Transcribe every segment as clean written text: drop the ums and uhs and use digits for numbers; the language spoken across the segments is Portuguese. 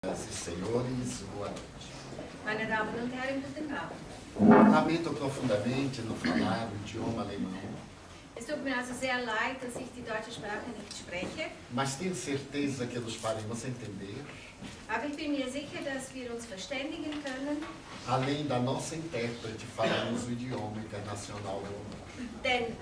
Senhoras e senhores, boa noite. Meine Damen und Herren, guten Abend. Lamento profundamente não falar o idioma alemão, Es tut mir also sehr leid, dass ich die deutsche Sprache nicht spreche, mas tenho certeza que nos faremos entender, aber ich bin mir sicher, dass wir uns verständigen können, além da nossa intérprete, falamos o idioma internacional alemão. denn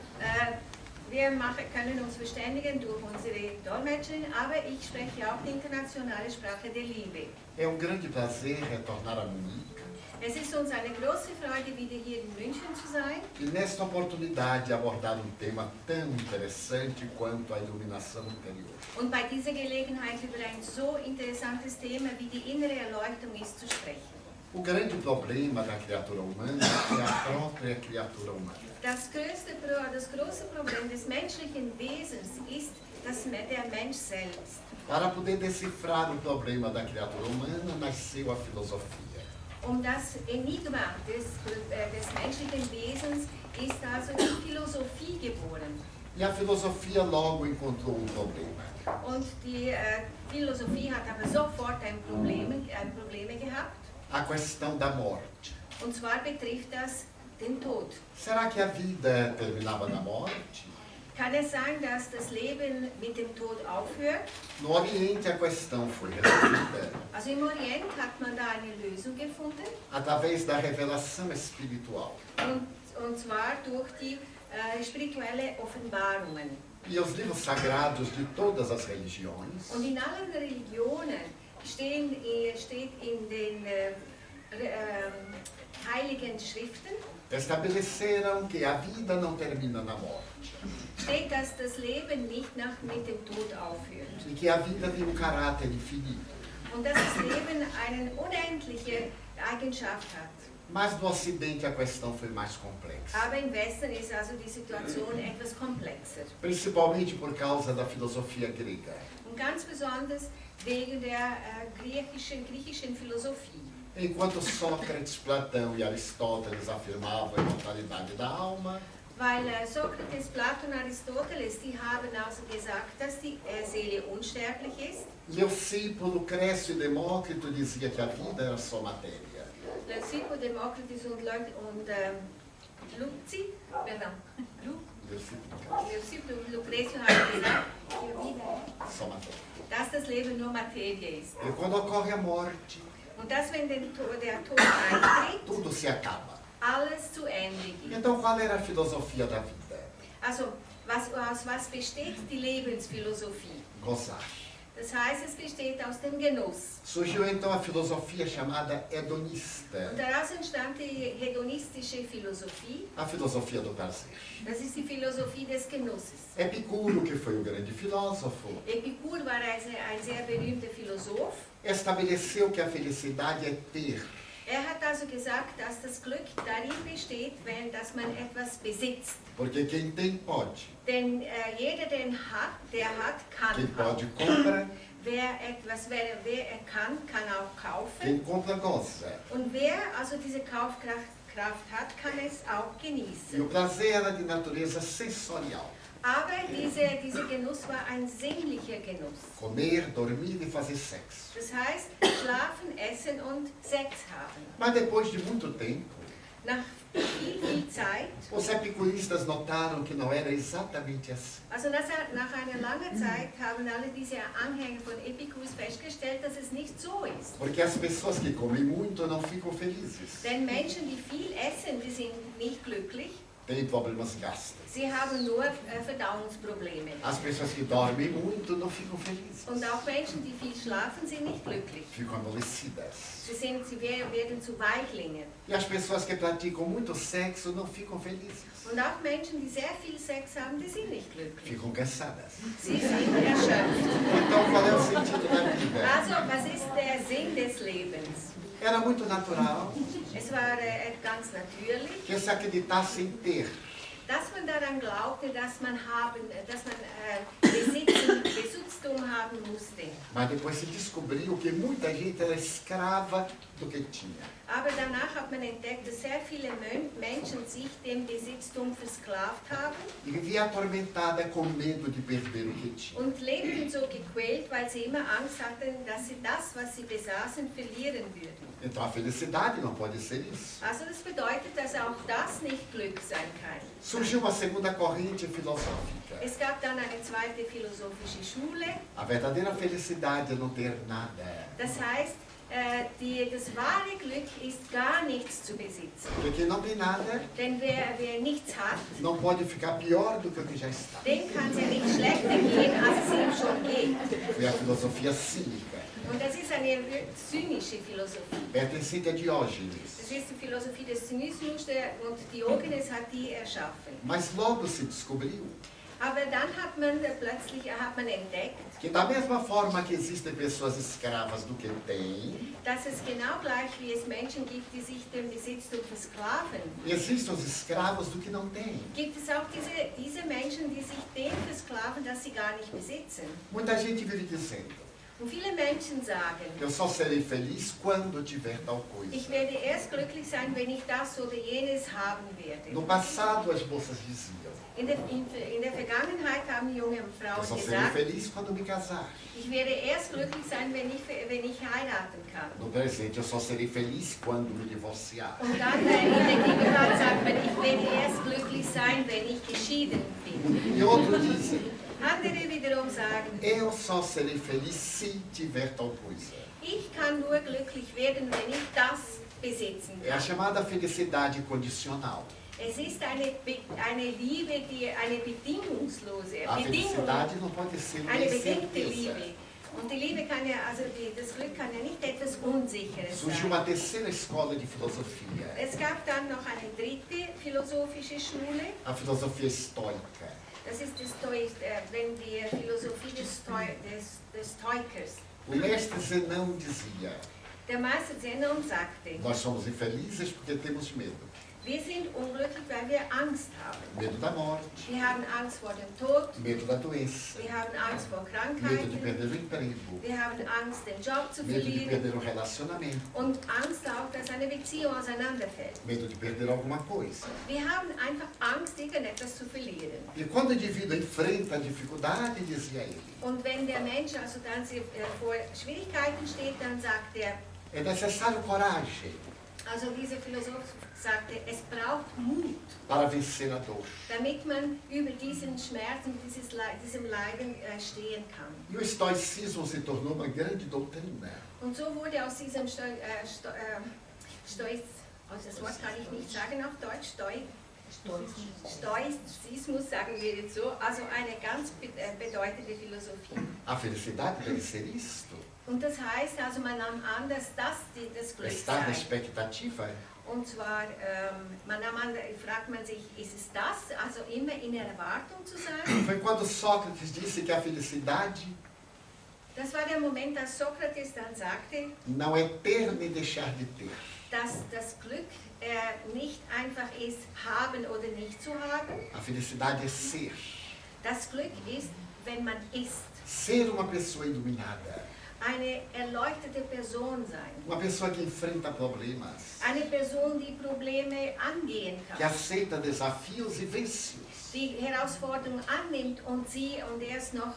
wir können uns verständigen durch unsere Dolmetscherin, aber ich spreche auch die internationale Sprache der Liebe. É grande prazer retornar a Munique Es ist uns eine große Freude, wieder hier in München zu sein e nesta oportunidade abordar tema tão interessante quanto a iluminação interior. und bei dieser Gelegenheit über ein so interessantes Thema wie die innere Erleuchtung ist zu sprechen. O grande problema da criatura humana é a própria criatura humana. Das große Problem des menschlichen Wesens ist der Mensch selbst. Para poder decifrar o problema da criatura humana, nasceu a filosofia. Das Enigma des menschlichen Wesens ist also die Philosophie geboren. E a filosofia logo encontrou um problema. Und die Philosophie hat aber sofort Probleme gehabt. A questão da morte. Und zwar betrifft das den Tod. Será que a vida terminava na morte? Kann es sein, dass das Leben mit dem Tod aufhört? No Oriente a questão foi resolvida Also im Orient hat man da eine Lösung gefunden, através da revelação espiritual. und zwar durch die spirituelle Offenbarungen. E os livros sagrados de todas as religiões Und in allen Religionen steht in den heiligen Schriften, estabeleceram que a vida não termina na morte. steht, dass das Leben nicht mit dem Tod aufhört. E que a vida tem caráter infinito. Und dass das Leben eine unendliche Eigenschaft hat. Mas no Ocidente a questão foi mais complexa. Aber im Westen ist also die Situation etwas komplexer. Principalmente por causa da filosofia grega. Und ganz besonders wegen der griechischen Philosophie. Enquanto Sócrates, Platão e Aristóteles afirmavam a imortalidade da alma, Weil Sokrates, Platon, Aristoteles, die haben also gesagt, dass die Seele unsterblich ist. Leucipo, Lucrécio e Demócrito dizia que a vida era só matéria. Leucipo, Democritus und Leucipo und Lucrecio haben gesagt, Só matéria. dass das Leben nur Materie ist. E quando ocorre a morte, Und dass, wenn der Tod eintritt, tudo se acaba. alles zu Ende geht. Então qual era a filosofia da vida? Also, aus was besteht die Lebensphilosophie? Gozar. Das heißt, es besteht aus dem Genuss. Surgiu então a filosofia chamada hedonista, Und daraus entstand die hedonistische Philosophie. a filosofia do prazer. Das ist die Philosophie des Genusses. Epicuro, que foi o grande filósofo, Epikur war ein sehr berühmter Philosoph. estabeleceu que a felicidade é ter. Hat also gesagt, dass das Glück darin besteht, dass man etwas besitzt. Porque quem tem pode. Denn jeder, der hat, kann Quem auch. pode compra, Wer kann auch kaufen. quem compra goza. Und wer also diese Kaufkraft hat, kann es auch E genießen. o prazer era de natureza sensorial. Aber dieser Genuss war ein sinnlicher Genuss. Comer, dormir e fazer sexo. Das heißt, schlafen, essen und Sex haben. Mas depois de muito tempo, Nach viel Zeit, os epicuristas notaram que não era exatamente assim. also nach einer langen Zeit haben alle diese Anhänger von Epicurus festgestellt, dass es nicht so ist. Porque as pessoas que comem muito não ficam felizes. Denn Menschen, die viel essen, die sind nicht glücklich. Têm problemas gástricos. Sie haben nur Verdauungsprobleme. As pessoas que dormem muito não ficam felizes. Und auch Menschen, die viel schlafen, sind nicht glücklich. Ficam amolecidas. Sie werden zu Weichlingen. E as pessoas que praticam muito sexo não ficam felizes. Und auch Menschen, die sehr viel Sex haben, die sind nicht glücklich. Ficam cansadas. Sie sind erschöpft. Então qual é o sentido da vida? Also, was ist der Sinn des Lebens? Era muito natural Es war ganz natürlich, que se acreditasse em ter. dass man daran glaubte, dass man Besitztum haben musste. Mas depois se descobriu que muita gente era escrava do que tinha. Aber danach hat man entdeckt, dass sehr viele Menschen sich dem Besitztum versklavt haben E vivia atormentada com medo de perder o que tinha. und lebten so gequält, weil sie immer Angst hatten, dass sie das, was sie besaßen, verlieren würden. Então a felicidade não pode ser isso. Also das bedeutet, dass auch das nicht Glück sein kann. Surgiu uma segunda corrente filosófica. Es gab dann eine zweite philosophische Schule. A verdadeira felicidade é não ter nada. Das heißt, das wahre Glück ist gar nichts zu besitzen. Porque quem não tem nada Denn wer nichts hat, não pode ficar pior do que o que já está. dem kann es ja nicht schlechter gehen, als es ihm schon geht. Foi a filosofia cínica, Und das ist eine zynische Philosophie. pertencente a Diógenes. Das ist die Philosophie des Zynismus und Diogenes hat die erschaffen. Mas logo se descobriu Aber dann hat man plötzlich entdeckt, que da mesma forma que existem pessoas escravas do que têm, dass es genau gleich wie es Menschen gibt, die sich dem Besitztum versklaven, existem os escravos do que não têm. gibt es auch diese Menschen, die sich dem versklaven, das sie gar nicht besitzen. Muita gente vive dizendo, Und viele Menschen sagen, eu só serei feliz quando tiver tal coisa. ich werde erst glücklich sein, wenn ich das oder jenes haben werde. No passado as moças diziam, In der Vergangenheit haben junge eu Frauen só serei gesagt, feliz quando me casar. ich werde erst glücklich sein, wenn ich heiraten kann. No presente, eu só serei feliz quando me divorciar. Und dann in der Gegenwart sagt man, ich werde erst glücklich sein, wenn ich geschieden bin. E outros dizem, Andere wiederum sagen, eu só serei feliz se tiver tal coisa. ich kann nur glücklich werden, wenn ich das besitzen É a kann. chamada felicidade condicional. Es ist eine Liebe, eine bedingungslose, A felicidade não pode ser uma eine bedingte incerteza. Liebe. Und die Liebe kann ja, also das Glück kann ja nicht etwas Unsicheres Surgiu sein. uma terceira escola de filosofia, Es gab dann noch eine dritte philosophische Schule. a filosofia estoica. Das ist die Philosophie des Stoikers. O mestre Zenão dizia, Der Meister Zenon sagte, nós somos infelizes porque temos medo. wir sind unglücklich, weil wir Angst haben. Medo da morte, Wir haben Angst vor dem Tod, medo da doença, wir haben Angst vor medo de Krankheiten, perder o emprego, wir haben Angst, den Job zu medo de verlieren perder o relacionamento, und Angst auch, dass eine Beziehung auseinanderfällt. medo de perder alguma coisa. Wir haben einfach Angst, irgendetwas zu verlieren. E quando o indivíduo enfrenta a dificuldade, dizia ele, Und wenn der Mensch also dann vor Schwierigkeiten steht, dann sagt er, é necessário coragem also dieser Philosoph sagte, es braucht Mut, para vencer a dor. damit man über diesen Schmerz und diesem Leiden stehen kann. E o estoicismo se tornou uma grande doutrina. Und so wurde aus diesem das Wort kann ich nicht sagen auf Deutsch, Stoizismus sagen wir jetzt so, also eine ganz bedeutende Philosophie. A felicidade deve ser isto. Und das heißt also, man nahm an, dass das Glück Estar na sei. expectativa. Und zwar fragt man sich, ist es das, also immer in Erwartung zu sein? Foi quando Sócrates disse que a felicidade Das war der Moment, als Sokrates dann sagte, não é ter nem deixar de ter. dass das Glück nicht einfach ist, haben oder nicht zu haben. A felicidade é ser. Das Glück ist, wenn man ist. Ser uma pessoa iluminada. Eine erleuchtete Person sein. Uma pessoa que enfrenta problemas. Eine Person, die Probleme angehen Que kann. aceita desafios e vence-os. Die Herausforderung annimmt und erst noch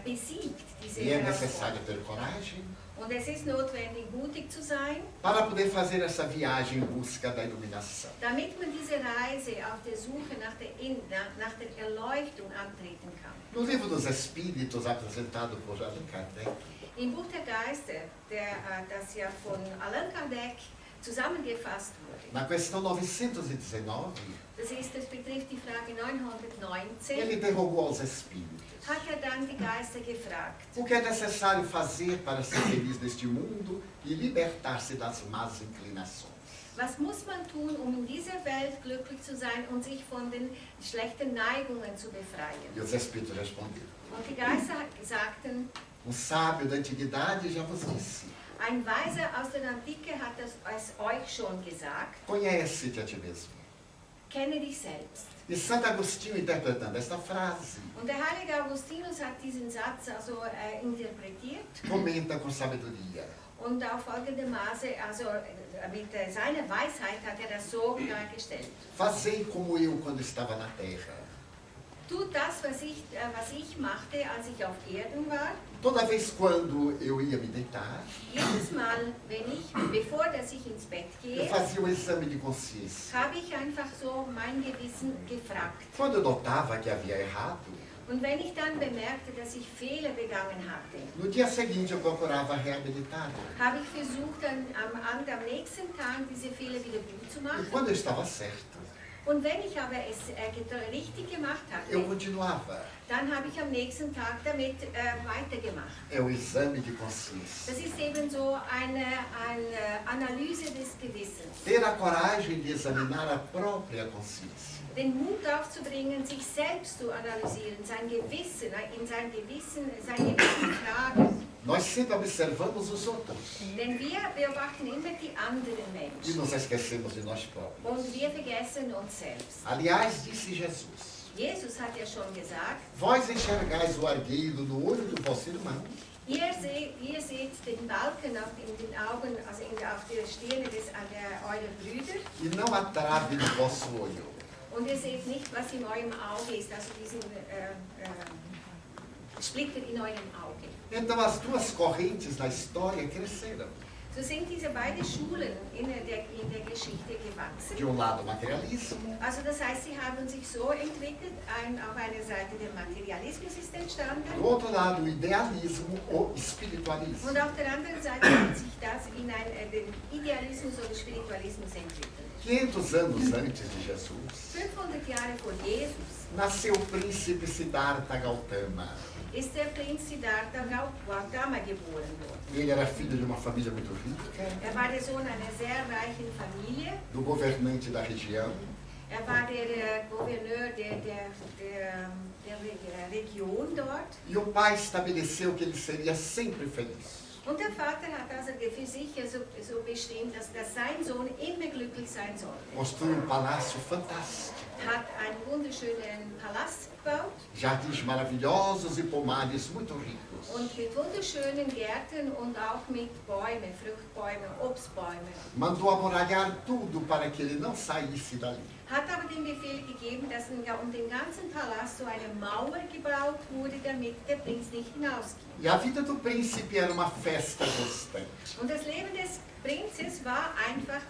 besiegt, diese E é Herausforderung. necessário ter coragem Und es ist notwendig, mutig zu sein, para poder fazer essa viagem em busca da iluminação. damit man diese Reise auf der Suche nach der Erleuchtung antreten kann. No livro dos Espíritos, apresentado por Allan Kardec, Im Buch der Geister, das ja von Allan Kardec zusammengefasst wurde, na questão 919, das betrifft die Frage 919, ele interrogou aos Espíritos. hat er dann die Geister gefragt, O que é necessário fazer para ser feliz neste mundo e libertar-se das más inclinações? was muss man tun, um in dieser Welt glücklich zu sein und sich von den schlechten Neigungen zu befreien? E os Espíritos responderam. Und die Geister sagten, Sábio da antiguidade já vos disse, ein Weiser aus der Antike hat es euch schon gesagt, conhece-te a ti mesmo. kenne dich selbst. E Santo Agostinho, interpretando esta frase, Und der heilige Augustinus hat diesen Satz also interpretiert comenta com sabedoria. und auf folgende Maße, also mit seiner Weisheit hat er das so dargestellt. Fazei como eu quando estava na terra. Tut das, was ich machte, als ich auf Erden war. Toda vez quando eu ia me deitar, Jedes Mal, bevor dass ich ins Bett eu gehe, fazia um exame de consciência. habe ich einfach so mein Gewissen gefragt. Quando eu notava que havia errado, Und wenn ich dann bemerkte, dass ich Fehler begangen hatte, no dia seguinte eu procurava reabilitar. habe ich versucht, dann am nächsten Tag diese Fehler wieder gut zu E machen. quando eu estava certo, Und wenn ich aber es richtig gemacht eu hatte, continuava. dann habe ich am nächsten Tag damit weitergemacht. É o exame de consciência. Das ist eben so eine Analyse des Gewissens. Ter a coragem de examinar a própria consciência. Den Mut aufzubringen, sich selbst zu analysieren, sein Gewissen fragen. Nós sempre observamos os outros Denn wir beobachten immer die anderen e Menschen nos esquecemos de nós próprios. und wir vergessen uns selbst. Aliás, disse Jesus, Jesus hat ja schon gesagt, vós enxergais o argueiro no olho do vosso irmão ihr seht den Balken auf den Augen, also auf der Stirne eurer Brüder, e não a trave no vosso olho. und ihr seht nicht, was in eurem Auge ist, also diesen Splitter in eurem Auge. Então as duas correntes na história cresceram. So sind diese beiden Schulen in der Geschichte gewachsen. De lado o materialismo, Also das heißt, sie haben sich so entwickelt, auf einer Seite der Materialismus ist entstanden do outro lado o idealismo ou espiritualismo. und auf der anderen Seite hat sich das in den Idealismus oder Spiritualismus entwickelt. 500 anos antes de Jesus, 500 Jahre vor Jesus nasceu o príncipe Siddhartha Gautama. ist der Prinz Siddhartha Gautama geboren worden. Ele era filho de uma família muito rica, War der Sohn einer sehr reichen Familie. do governante da região. War der Gouverneur der Region dort. E o pai estabeleceu que ele seria sempre feliz. Und der Vater hat also für sich so bestimmt, dass sein Sohn immer glücklich sein soll. Construiu um palácio fantástico. Hat einen wunderschönen Palast gebaut Jardins maravilhosos e pomares muito ricos. und mit wunderschönen Gärten und auch mit Bäumen, Fruchtbäumen, Obstbäumen. Mandou amuralhar tudo para que ele não saísse dali. Hat aber den Befehl gegeben, dass um den ganzen Palast so eine Mauer gebaut wurde, damit der Prinz nicht hinausgeht. E a vida do príncipe era uma festa constante. Und das Leben des Prinzes war einfach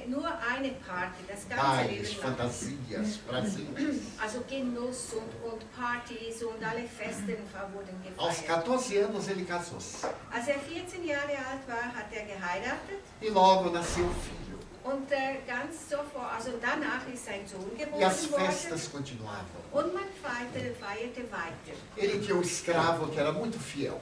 nur eine Party, das ganze Bailes, Leben lang. fantasias, prazeres. Also Genuss und Partys und alle Festen wurden Aos gefeiert. 14 anos ele casou-se. Als er 14 Jahre alt war, hat er geheiratet E logo nasceu o filho. und ganz sofort, also danach ist sein Sohn E geboren as worden festas continuavam. und man feierte weiter. Ele tinha um escravo que era muito fiel.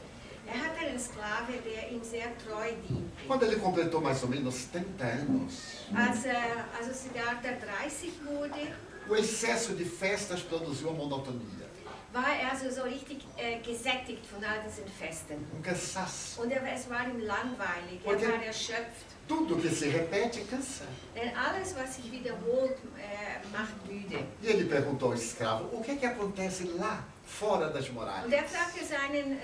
Er hatte einen Sklave, der ihm sehr treu diente. Quando ele completou mais ou menos 30 anos, Als Siddhartha 30 wurde, o excesso de festas produziu a monotonia, war er also so richtig gesättigt von all diesen Festen. cansaço. Und es war ihm langweilig, er Okay. war erschöpft. Tudo que se repete cansa. Denn alles, was sich wiederholt, macht müde. E ele perguntou ao escravo, o que é que acontece lá, fora das Und muralhas? er fragte seinen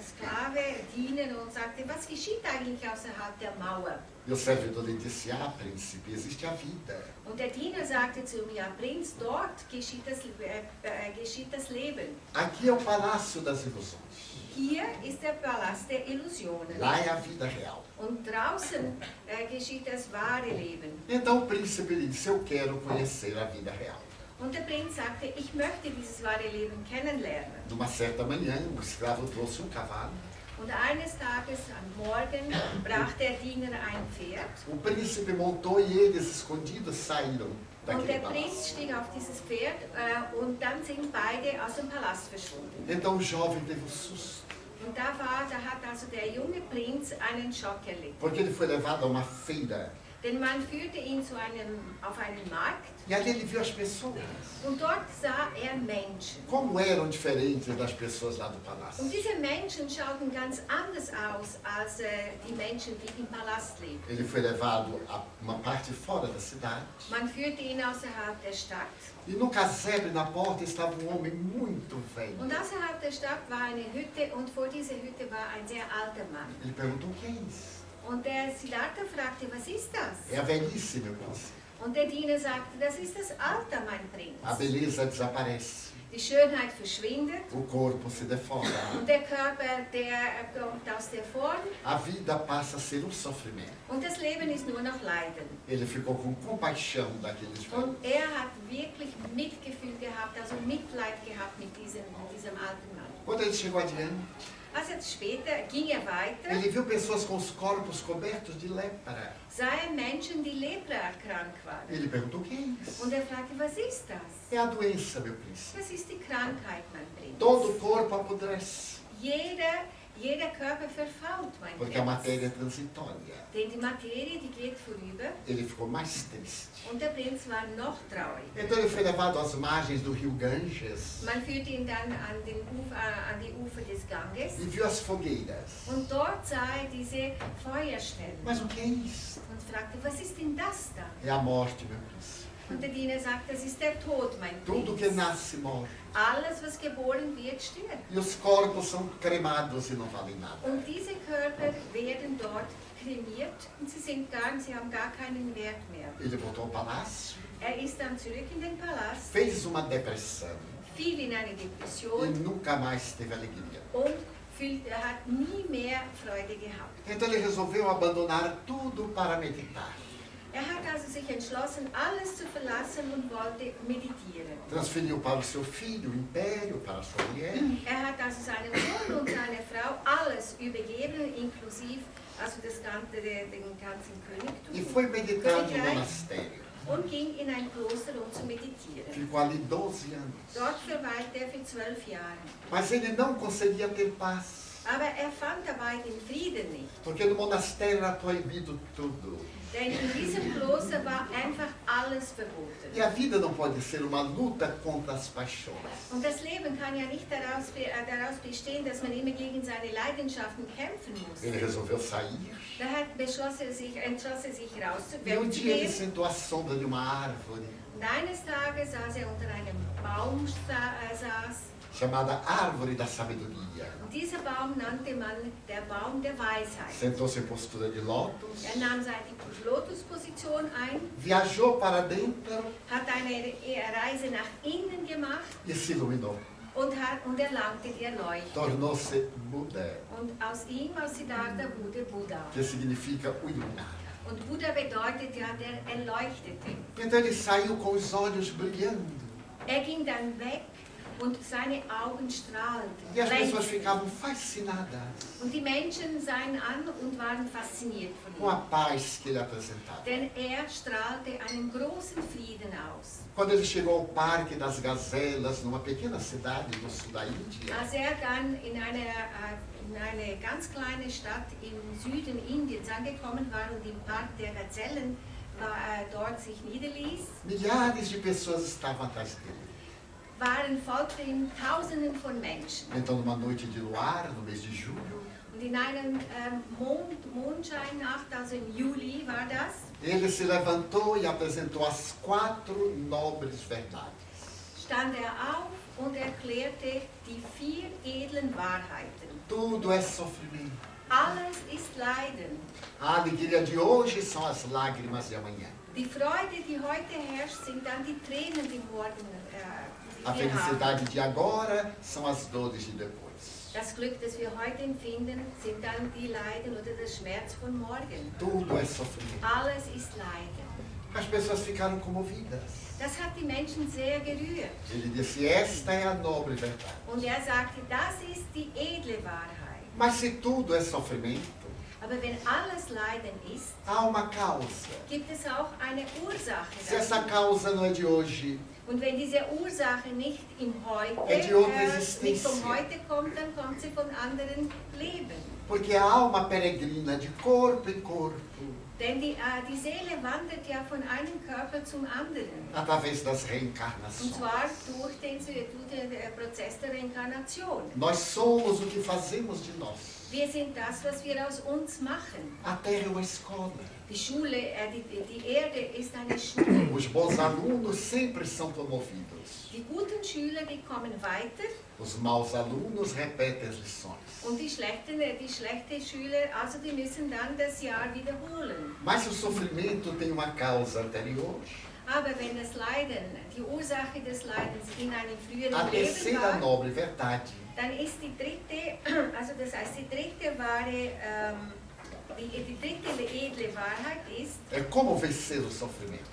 Sklave, Diener, und sagte, was geschieht eigentlich außerhalb der Mauer? E o servidor lhe disse, príncipe, existe a vida. Und der Diener sagte zu ihm, ja Prinz, dort geschieht das Leben. Aqui é o palácio das ilusões. Hier ist der Palast der Illusionen. Lá é a vida real. Und draußen geschieht das wahre Leben. Então o príncipe lhe disse, eu quero conhecer a vida real. Und der Prinz sagte, ich möchte dieses wahre Leben kennenlernen. Numa certa manhã, o escravo trouxe um cavalo. Und eines Tages am Morgen brachte der Diener ein Pferd. O príncipe montou e eles, escondidos, saíram Und daquele der palácio. Prinz stieg auf dieses Pferd und dann sind beide aus dem Palast verschwunden. Então o jovem teve um susto, Und da hat also der junge Prinz einen Schock erlitten. porque ele foi levado a uma feira Denn man führte ihn auf einen Markt E ali ele viu as pessoas. und dort sah er Menschen. Como eram diferentes das pessoas lá do palácio. Und diese Menschen schauten ganz anders aus als die Menschen, die im Palast lebten. Ele foi levado a uma parte fora da cidade. Man führte ihn außerhalb der Stadt. E no casebre, na porta, estava um homem muito velho. Und außerhalb der Stadt war eine Hütte und vor dieser Hütte war ein sehr alter Mann. Ele perguntou: o que é isso? Und der Siddhartha fragte, was ist das? É a velhice, meu príncipe. Und der Diener sagte, das ist das Alter, mein Prinz. A beleza desaparece. Die Schönheit verschwindet O corpo se deforma. und der Körper, der kommt aus der Form A vida passa a ser sofrimento. und das Leben ist nur noch Leiden. Ele ficou com compaixão daqueles velhos. Und er hat wirklich Mitgefühl gehabt, also Mitleid gehabt mit diesem alten Mann. Quando ele chegou adiante, Also später ging er weiter, ele viu pessoas com os corpos cobertos de lepra. sah er Menschen, die leprakrank waren. Ele perguntou: o que é isso? Und er fragte, was ist das? É a doença, meu príncipe. Das ist die Krankheit, mein Prinz. Todo o corpo apodrece, Jeder Körper verfault, mein porque a Prinz. matéria é transitória. Denn die Materie, die geht vorüber Ele ficou mais triste. und der Prinz war noch traurig. Então ele foi levado às margens do rio Ganges Man führte ihn dann an die Ufer des Ganges e viu as fogueiras. und dort sah er diese Feuerstellen Mas o que é isso? und fragte, was ist denn das da? É a morte, meu príncipe. Und der Diener sagte, das ist der Tod, mein Tudo que Prinz. nasce morre. Alles, was geboren wird, stirbt. E os corpos são cremados e não valem nada. Und diese Körper werden dort kremiert und sie haben gar keinen Wert mehr. Ele voltou ao palácio, Er ist dann zurück in den Palast, fez uma depressão fiel in eine e Depression nunca mais teve alegria. und er hat nie mehr Freude gehabt. Então ele resolveu abandonar tudo para meditar. Er hat also sich entschlossen, alles zu verlassen und wollte meditieren. Transferiu para o seu filho o império, para a sua mulher. Er hat also seinem Sohn und seiner Frau alles übergeben, inklusive also den ganzen Königtum. E foi meditar no Königreich monastério. und ging in ein Kloster, um zu meditieren. Ficou ali 12 anos. Dort verweilte er für 12 Jahre. Mas ele não conseguia ter paz. Aber er fand dabei den Frieden nicht. Porque no monastério era proibido tudo. Denn in diesem Kloster war einfach alles verboten. E a vida não pode ser uma luta contra as paixões. Und das Leben kann ja nicht daraus bestehen, dass man immer gegen seine Leidenschaften kämpfen muss. Ele resolveu sair. Daher entschloss er sich E um dia ele rauszugehen. sentou à sombra de uma árvore Und eines Tages saß er unter einem Baum, chamada Árvore da Sabedoria. und dieser Baum nannte man der Baum der Weisheit. Sentou-se em postura de lótus, Er nahm die Lotusposition ein, viajou para dentro hat eine Reise nach innen gemacht e se iluminou. und erlangte die Erleuchtung. Tornou-se Buda, Und aus ihm, aus Siddhartha, wurde Buddha. que significa o iluminado. Und Buddha bedeutet ja der Erleuchtete. Então ele saiu com os olhos brilhando. Er ging dann weg und seine Augen strahlten. E as pessoas glänzten. ficavam fascinadas Und die Menschen sahen an und waren fasziniert von com a ihm. paz que ele apresentava. Denn er strahlte einen großen Frieden aus. Quando ele chegou ao Parque das Gazelas, numa pequena cidade do sul da Índia, Als er dann in eine ganz kleine Stadt im Süden Indiens angekommen war und im Park der Gazellen dort sich niederließ, milhares de pessoas estavam atrás dele. folgte ihm Tausenden von Menschen. Então, numa noite de luar, no mês de julho, Und in einem Mondscheinnacht, also im Juli war das, ele se levantou e apresentou as 4 nobres verdades. stand er auf und erklärte die 4 edlen Wahrheiten. Tudo é sofrimento. Alles ist Leiden. A alegria de hoje são as lágrimas de amanhã. Die Freude, die heute herrscht, sind dann die Tränen, die morgen A wir haben. felicidade de agora são as dores de depois. Das Glück, das wir heute empfinden, sind dann die Leiden oder der Schmerz von morgen. Tudo é sofrimento. Alles ist Leiden. As pessoas ficaram comovidas. Das hat die Menschen sehr gerührt. Ele disse: esta é a nobre verdade. Und er sagte, das ist die edle Wahrheit. Mas se tudo é sofrimento, Aber wenn alles Leiden ist, há uma causa. gibt es auch eine Ursache Se essa dafür. causa não é de hoje, Und wenn diese Ursache nicht im Heute, Die outra nicht existência. vom Heute kommt, dann kommt sie von anderen Leben. Porque a alma peregrina de corpo em corpo, Denn die Seele wandert ja von einem Körper zum anderen. através das Und reencarnações. zwar durch den Prozess der Reinkarnation. Nós somos o que fazemos de nós. Wir sind das, was wir aus uns machen. A Terra é uma escola. Die Schule, die Erde ist eine Schule. Os bons alunos sempre são promovidos. Die guten Schüler, die kommen weiter. Os maus alunos repetem as lições. Und die schlechten Schüler, also die müssen dann das Jahr wiederholen. Mas o sofrimento tem uma causa anterior. Aber wenn das Leiden, die Ursache des Leidens in einem A früheren Leben terceira war, nobre verdade dann ist die dritte, also das heißt die dritte wahre, die dritte edle Wahrheit ist, é como vencer o sofrimento.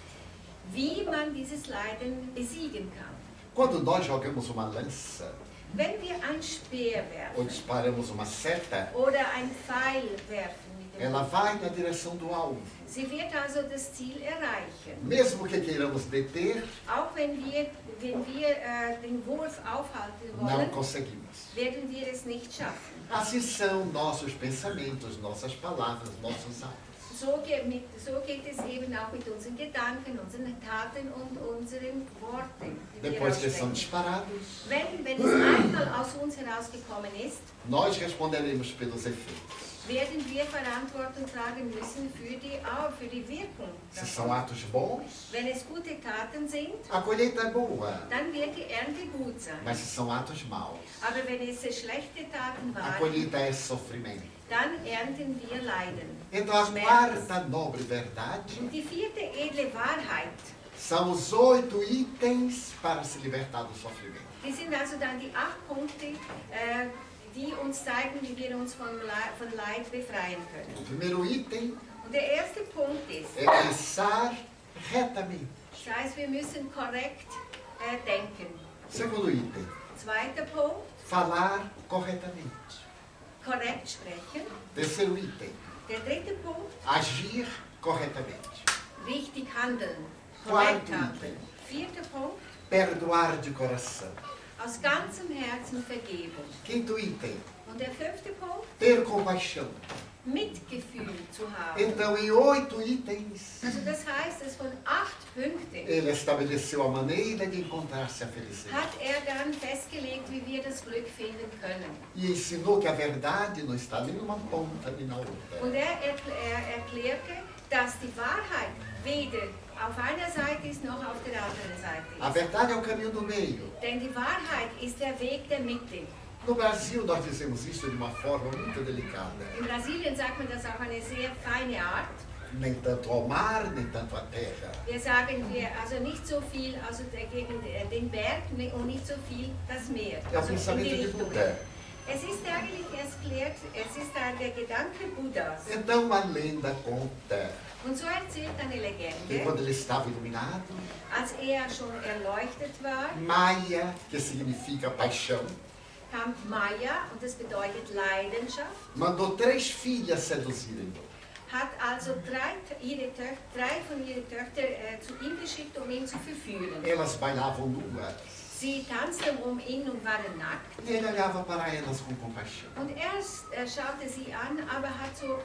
wie man dieses Leiden besiegen kann. Quando nós jogamos uma lança Wenn wir ein Speer ou werfen disparamos uma seta, oder ein Pfeil werfen mit dem ela vai na direção do alvo. sie wird also das Ziel erreichen. Mesmo que queiramos deter, Auch wenn wir den Wurf aufhalten não wollen, conseguimos. werden wir es nicht schaffen. Assim são nossos pensamentos, nossas palavras, nossos atos. So geht es eben auch mit unseren Gedanken, unseren Taten und unseren Worten. die wir Depois que são aussprechen. disparados, Wenn es einmal aus uns herausgekommen ist, nós responderemos pelos efeitos. werden wir Verantwortung tragen müssen für die Wirkung. Se são atos bons, Wenn es gute Taten sind, a colheita é boa. dann wird die Ernte gut sein. Mas se são atos maus, Aber wenn es schlechte Taten a waren, colheita é sofrimento. dann ernten wir Leiden. Então a Schmerz. quarta nobre verdade Und die vierte edle Wahrheit, são os 8 itens para se libertar do sofrimento. die sind also dann die 8 Punkte, die uns zeigen, wie wir uns von Leid befreien können. O primeiro item Und der erste Punkt ist, é pensar retamente. das heißt, wir müssen korrekt denken. Segundo item, Zweiter Punkt, falar corretamente. korrekt sprechen. Terceiro item, Der dritte Punkt, agir corretamente. richtig handeln, Quarto korrekt handeln. item, Vierter Punkt, perdoar de coração. aus ganzem Herzen Vergebung. Quinto item, Und der fünfte Punkt, ter compaixão. Mitgefühl zu haben. Então, em 8 itens, Also das heißt, dass von 8 Punkten ele estabeleceu a maneira de encontrar-se a felicidade. hat dann festgelegt, wie wir das Glück finden können. E ensinou que a verdade não está nem numa ponta nem na outra. Und er erklärte, dass die Wahrheit weder auf einer Seite ist noch auf der anderen Seite A ist. verdade é o caminho do meio. Denn die Wahrheit ist der Weg der Mitte. No Brasil, nós dizemos isso de uma forma muito delicada. In Brasilien sagt man das auf eine sehr feine Art. Nem tanto ao mar, nem tanto à terra. Wir sagen also nicht so viel gegen den Berg und nicht so viel das Meer. É o Also in die pensamento de Richtung. Buda. Es ist eigentlich erklärt, es ist der Gedanke Buddhas. Então, a lenda conta Und so erzählt eine que Legende, quando ele estava iluminado, als schon erleuchtet war, Maya, que significa paixão, kam Maya, und das bedeutet Leidenschaft, mandou 3 filhas seduzirem-no. hat also drei von ihren Töchtern zu ihm geschickt, um ihn zu verführen. Elas bailavam nuas. Sie tanzten um ihn und waren nackt. E ele olhava para elas com compaixão. Und er schaute sie an, aber hat so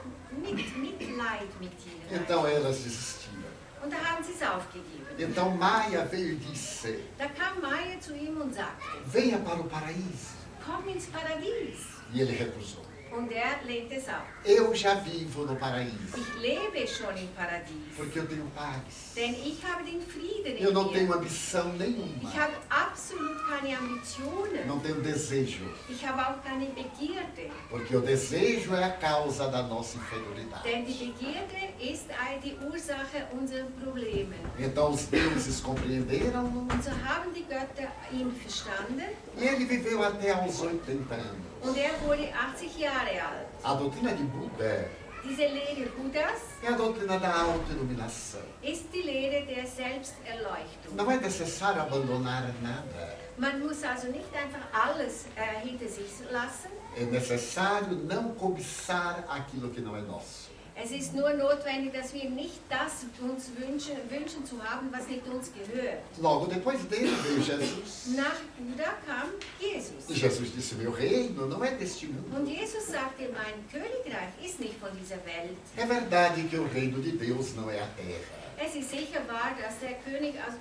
Mitleid mit ihnen. Então elas desistiram. Und da haben sie es aufgegeben. Então Maia veio e disse: Da kam Maya zu ihm und sagte, venha para o paraíso. komm ins Paradies. E ele recusou. Und er lehnt es ab. Eu já vivo no paraíso, Ich lebe schon im Paradies, porque eu tenho paz. denn ich habe den Frieden Eu in não tenho mir. ambição nenhuma. Ich habe absolut keine Ambitionen. Não tenho desejo, Ich habe auch keine Begierde. porque o desejo é a causa da nossa inferioridade. Denn die Begierde ist die Ursache unserer Probleme. Então os deuses compreenderam-no Und so haben die Götter ihn verstanden e ele viveu até aos 80 anos. und er wurde 80 Jahre alt. A doutrina de Buda Diese Lehre Buddhas é a doutrina da autoiluminação. ist die Lehre der Selbsterleuchtung. Não é necessário abandonar nada. Man muss also nicht einfach alles hinter sich lassen. É necessário não cobiçar aquilo que não é nosso. Es ist nur notwendig, dass wir nicht das uns wünschen zu haben, was nicht uns gehört. Logo depois dele veio Jesus. Nach Judah kam Jesus. E Jesus disse, meu reino não é deste mundo. Und Jesus sagte, mein Königreich ist nicht von dieser Welt. É verdade que o reino de Deus não é a terra. Es ist sicher wahr, dass der Königreich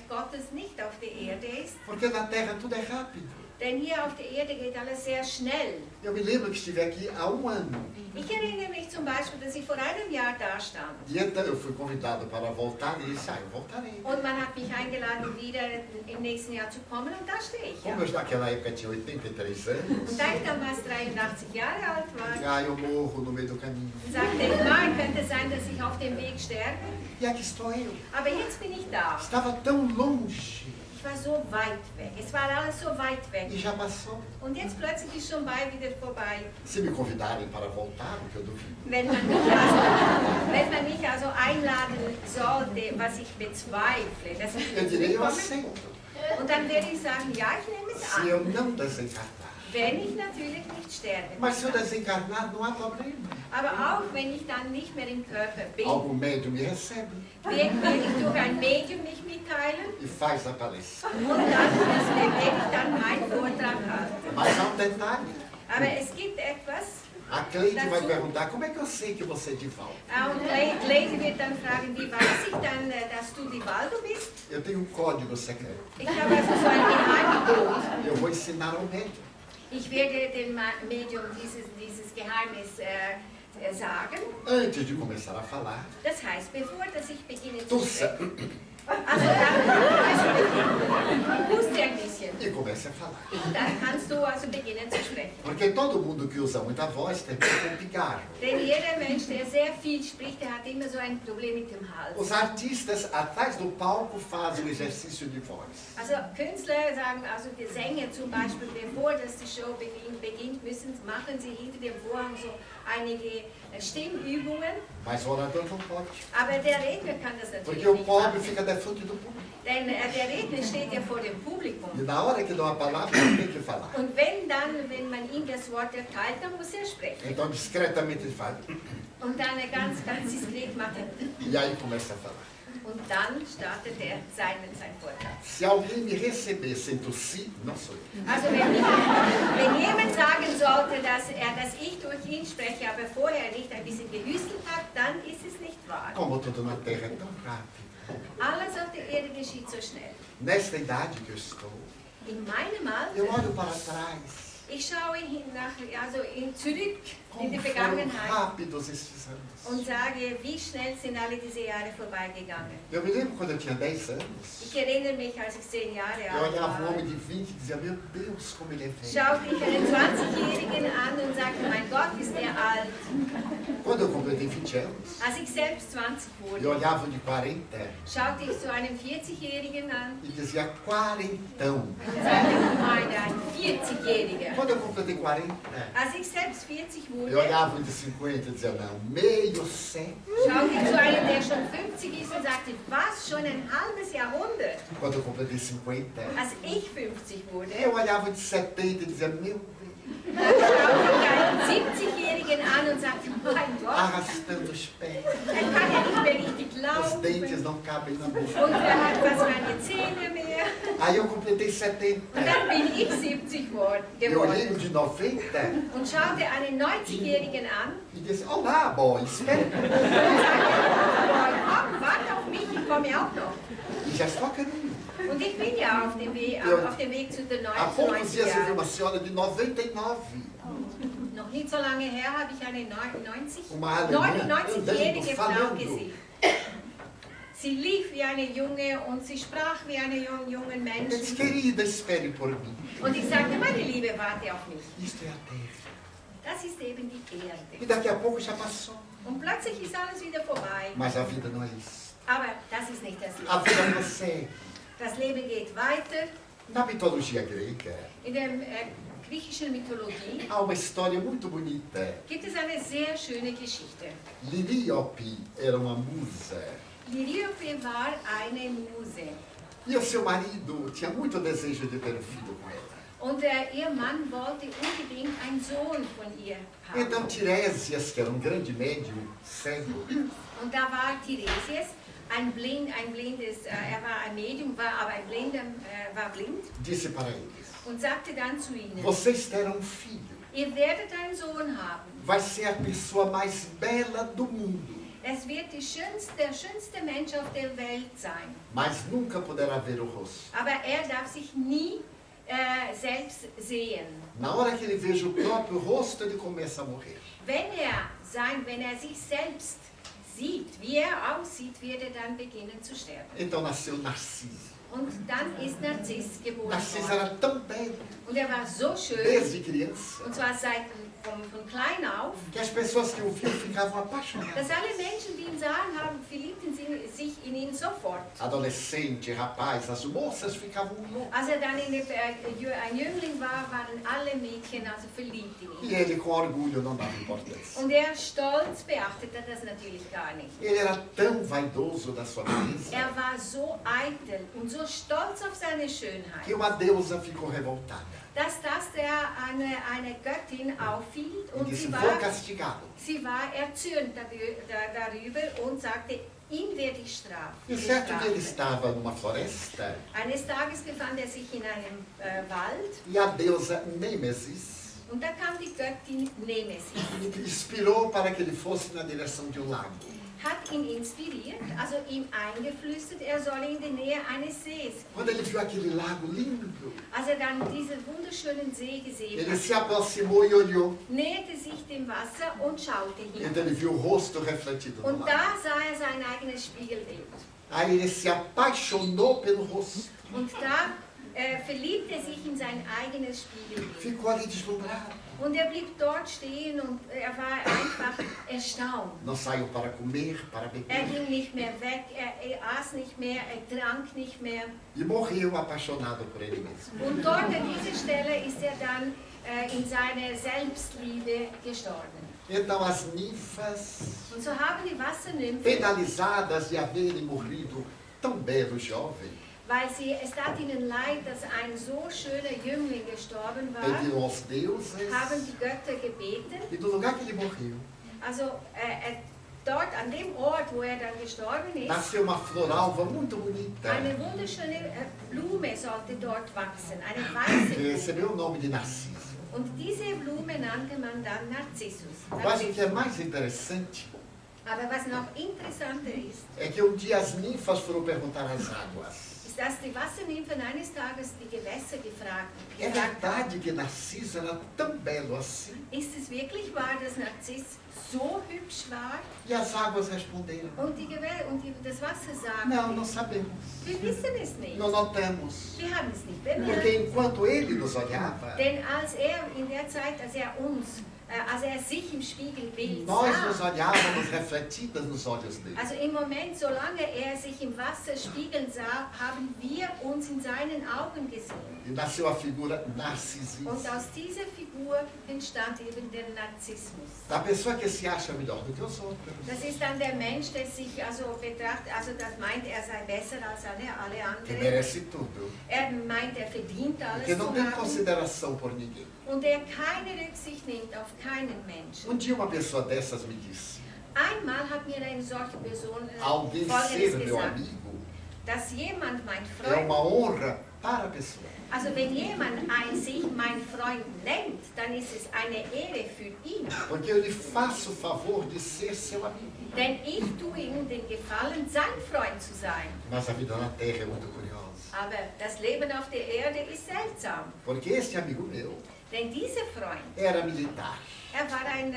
Gottes nicht auf der Erde ist. Porque na terra tudo é rápido. Denn hier auf der Erde geht alles sehr schnell. Eu me lembro que estive aqui há um ano. Ich erinnere mich zum Beispiel, dass ich vor einem Jahr da stand. E então eu fui convidado para voltar e disse, eu voltarei. Und man hat mich eingeladen, wieder im nächsten Jahr zu kommen und da stehe ich. Como eu naquela época tinha 83 anos, Und da ich damals 83 Jahre alt war, eu morro no meio do caminho. sagte ich, mal könnte sein, dass ich auf dem Weg sterbe. E aqui estou eu. Aber jetzt bin ich da. Estava tão longe Ich war so weit weg. Es war alles so weit weg. e já passou. Und jetzt plötzlich ist schon bald wieder vorbei. Se me convidarem para voltar, o que eu duvido. Wenn man mich also einladen sollte, was ich bezweifle, dass ich Eu nicht direi, eu komme, aceito. und dann werde ich sagen, ja, ich nehme es Se an. eu não desencarnar. Wenn ich natürlich nicht sterbe. Mas se eu desencarnar, não há problema. Aber auch wenn ich dann nicht mehr im Körper bin, Algum médium me recebe werde ich durch ein Medium mich mitteilen e faz a palestra. und dann werde ich dann meinen Vortrag halten. Mas há um detalhe. Aber es gibt etwas, A Cleide vai perguntar, como é que eu sei que você é de volta? und Lady wird dann fragen, wie weiß ich dann, dass du die Waldo bist? Eu tenho um código secreto. Ich habe also so ein Geheimcode. Eu vou ensinar ao médium. Ich werde dem Medium dieses Geheimnis sagen. Antes de começar a falar, Das heißt, bevor dass ich beginne zu tossa sprechen. Also dann huste ein bisschen. e comece a falar. Dann kannst du also beginnen zu sprechen. Porque todo mundo que usa muita voz termina com pigarro. Denn jeder Mensch, der sehr viel spricht, der hat immer so ein Problem mit dem Hals. Os artistas atrás do palco fazem o exercício de voz. Also Künstler sagen, also die Sänger zum Beispiel, bevor dass die Show beginnt, machen sie hinter dem Vorhang so einige Stimmübungen. Mas o orador não pode. Aber der Redner kann das natürlich Porque o nicht pobre machen. fica defronte do público. Denn der Redner steht ja vor dem Publikum. E na hora que dão a palavra, ele tem que falar. Und wenn man ihm das Wort erteilt, dann muss er sprechen. Então, discretamente, ele fala. Und dann ganz diskret macht er. E aí começa a falar. Und dann startet er sein Vortrag. Se alguém me receber sem tossir, não sou eu. Also wenn jemand sagen sollte, dass ich durch ihn spreche, aber vorher nicht ein bisschen gehüstelt hat, dann ist es nicht wahr. Como tudo na Terra é tão rápido. Alles auf der Erde geschieht so schnell. Nesta idade que eu estou, In meinem eu Alter, olho para trás. ich schaue zurück in die Como foram Vergangenheit rápidos estes anos. und sage, wie schnell sind alle diese Jahre vorbeigegangen. Eu me lembro quando eu tinha 10 anos. Ich erinnere mich, als ich 10 Jahre Eu alt olhava um war, homem de 20 e dizia, meu Deus, como ele é velho. schaute ich einen 20-Jährigen an und sagte, mein Gott, ist der alt. Quando eu completei 20 anos, Als ich selbst 20 eu wurde, olhava de 40 schaute ich zu einem 40-Jährigen an e dizia, quarentão. und sagte, meine, ein 40-Jähriger. Quando eu completei 40, Als ich selbst 40 eu wurde, olhava um de 50 e dizia, não, meio século. schaute ich zu einem, der schon 50 ist und sagte, was, schon ein halbes Jahrhundert? Quando eu completei 50, Als ich 50 wurde, eu olhava de 70 e dizia, meu Deus, schaute ich einen 70-Jährigen an und sagte, mein Gott, arrastando os pés. er kann ja nicht mehr richtig Os dentes laufen não cabem na boca. und er hat fast keine Zähne mehr. Aí eu completei 70. Und dann bin ich 70 Eu olhei no geworden de 90 und schaute einen 90-Jährigen an e disse, olá, boy, espera. und sagte, komm, warte auf mich, ich komme auch noch. E já estou a caminho. Und ich bin ja auf dem Weg zu den Há poucos 90 dias eu vi Jahren. uma senhora de 99. Noch nicht so lange her habe ich eine 90, Uma alemã 90-jährige andando, Frau falando. gesehen. Sie lief wie eine Junge und sie sprach wie eine jungen Eu Mensch. disse, querida, espere por mim. Und ich sagte, meine Liebe, warte auf mich. Isto é a terra. Das ist eben die E Erde. daqui a pouco já passou. Und plötzlich ist alles wieder vorbei. Mas a vida não é isso. Aber das ist nicht das A Leben. vida prossegue. Das Leben geht weiter. Na mitologia grega, In der griechischen Mythologie há uma história muito bonita. gibt es eine sehr schöne Geschichte. Liliope era uma musa. Liriope war eine Muse. E o seu marido tinha muito desejo de ter um filho com ela. Und ihr Mann wollte unbedingt einen Sohn von ihr haben. Então Tiresias, que era um grande médium, cego, Und da war Tiresias, er war ein Medium, aber ein Blinder, war blind, disse para eles: und sagte dann zu ihnen, vocês terão um filho, ihr werdet einen Sohn haben. vai ser a pessoa mais bela do mundo, Es wird der schönste Mensch auf der Welt sein. mas nunca poderá ver o rosto. Aber er darf sich nie selbst sehen. Na hora que ele veja o próprio rosto, ele começa a morrer. Wenn er sich selbst sieht, wie er aussieht, wird er dann beginnen zu sterben. Então nasceu Narciso. Und dann ist Narziss geboren Narciso worden. era tão belo, Und er war so schön, desde criança, und zwar von klein auf, que as pessoas que o viam ficavam apaixonadas. dass alle Menschen, die ihn sahen, verliebten sich in ihn sofort. Adolescente, rapaz, as moças ficavam loucas. Als er dann ein Jüngling war, waren alle Mädchen also verliebt in ihn. E ele, com orgulho, não dava importância. Und er stolz beachtete das natürlich gar nicht. Ele era tão vaidoso da sua beleza Er war so eitel und so stolz auf seine Schönheit, que uma deusa ficou revoltada dass das eine Göttin auffiel e und disse: sie vou war castigá-lo. erzürnt darüber und sagte, ihn werde ich strafen. E certo dia ele estava numa floresta Eines Tages befand er sich in einem Wald e a deusa Nêmesis und da kam die Göttin Nemesis, inspirou para que ele fosse na direção de um lago. hat ihn inspiriert, also ihm eingeflüstert, er solle in die Nähe eines Sees. Quando ele viu aquele lago lindo, Als er dann diesen wunderschönen See gesehen ele hat, se aproximou e olhou. näherte sich dem Wasser und schaute hin. Então ele viu o rosto refletido no Und lago. da sah er sein eigenes Spiegelbild. Aí ele se apaixonou pelo rosto. Und da verliebte er sich in sein eigenes Spiegelbild. Ficou ali deslumbrado. Und er blieb dort stehen und er war einfach erstaunt. Não saiu para comer, para Er beber. ging nicht mehr weg, er aß nicht mehr, er trank nicht mehr. E morreu apaixonado por ele mesmo. Und dort an dieser Stelle ist er dann in seiner Selbstliebe gestorben. Então as ninfas, Und so haben die Wassernymphen, penalizadas de haverem morrido tão belo jovem, weil es tat ihnen leid, dass ein so schöner Jüngling gestorben war, pediram aos deuses, haben die Götter gebeten. e do lugar que ele morreu, Also dort an dem Ort, wo er dann gestorben ist, nasceu uma floralva muito bonita, eine wunderschöne Blume sollte dort wachsen, eine weiße que Blume. recebeu o nome de Narciso. Und diese Blume nannte man dann Narzissus. Mas o que é mais interessante Aber was noch interessanter ist, é que um dia as ninfas foram perguntar às águas: ist, dass die Wassernymphen eines Tages die Gewässer gefragt é haben, verdade que Narciso era tão belo assim? ist es wirklich wahr, dass Narziss so hübsch war? E as águas responderam: Und das Wasser sagt, não, não sabemos, wir wissen es nicht. não notamos. Wir haben es nicht Porque bemerkt. enquanto ele nos olhava, Denn in der Zeit, als er sich im Spiegelbild nós nos sah, olhávamos refletidas nos olhos dele. also im Moment, solange er sich im Wasser spiegeln sah, haben wir uns in seinen Augen gesehen. E nasceu a figura narcisista, Und aus dieser Figur entstand eben der Narzissmus. da pessoa que se acha melhor do que os outros, Das ist dann der Mensch, der sich das meint, er sei besser als alle que anderen. merece tudo, Er meint, er verdient alles que não zu tem haben consideração por ninguém. und er keine Rücksicht nimmt auf keinen Menschen. Um dia uma pessoa dessas me disse: Einmal hat mir eine solche Person alguém Folgendes ser meu gesagt, amigo dass jemand, mein é Freund, uma honra para a pessoa. also wenn jemand sich mein Freund nennt, dann ist es eine Ehre für ihn. Porque eu lhe faço o favor de ser seu amigo. Denn ich tue ihm den Gefallen, sein Freund zu sein. Mas a vida na Terra é muito curiosa. Aber das Leben auf der Erde ist seltsam. Porque esse amigo meu Denn dieser Freund, era militar. er war in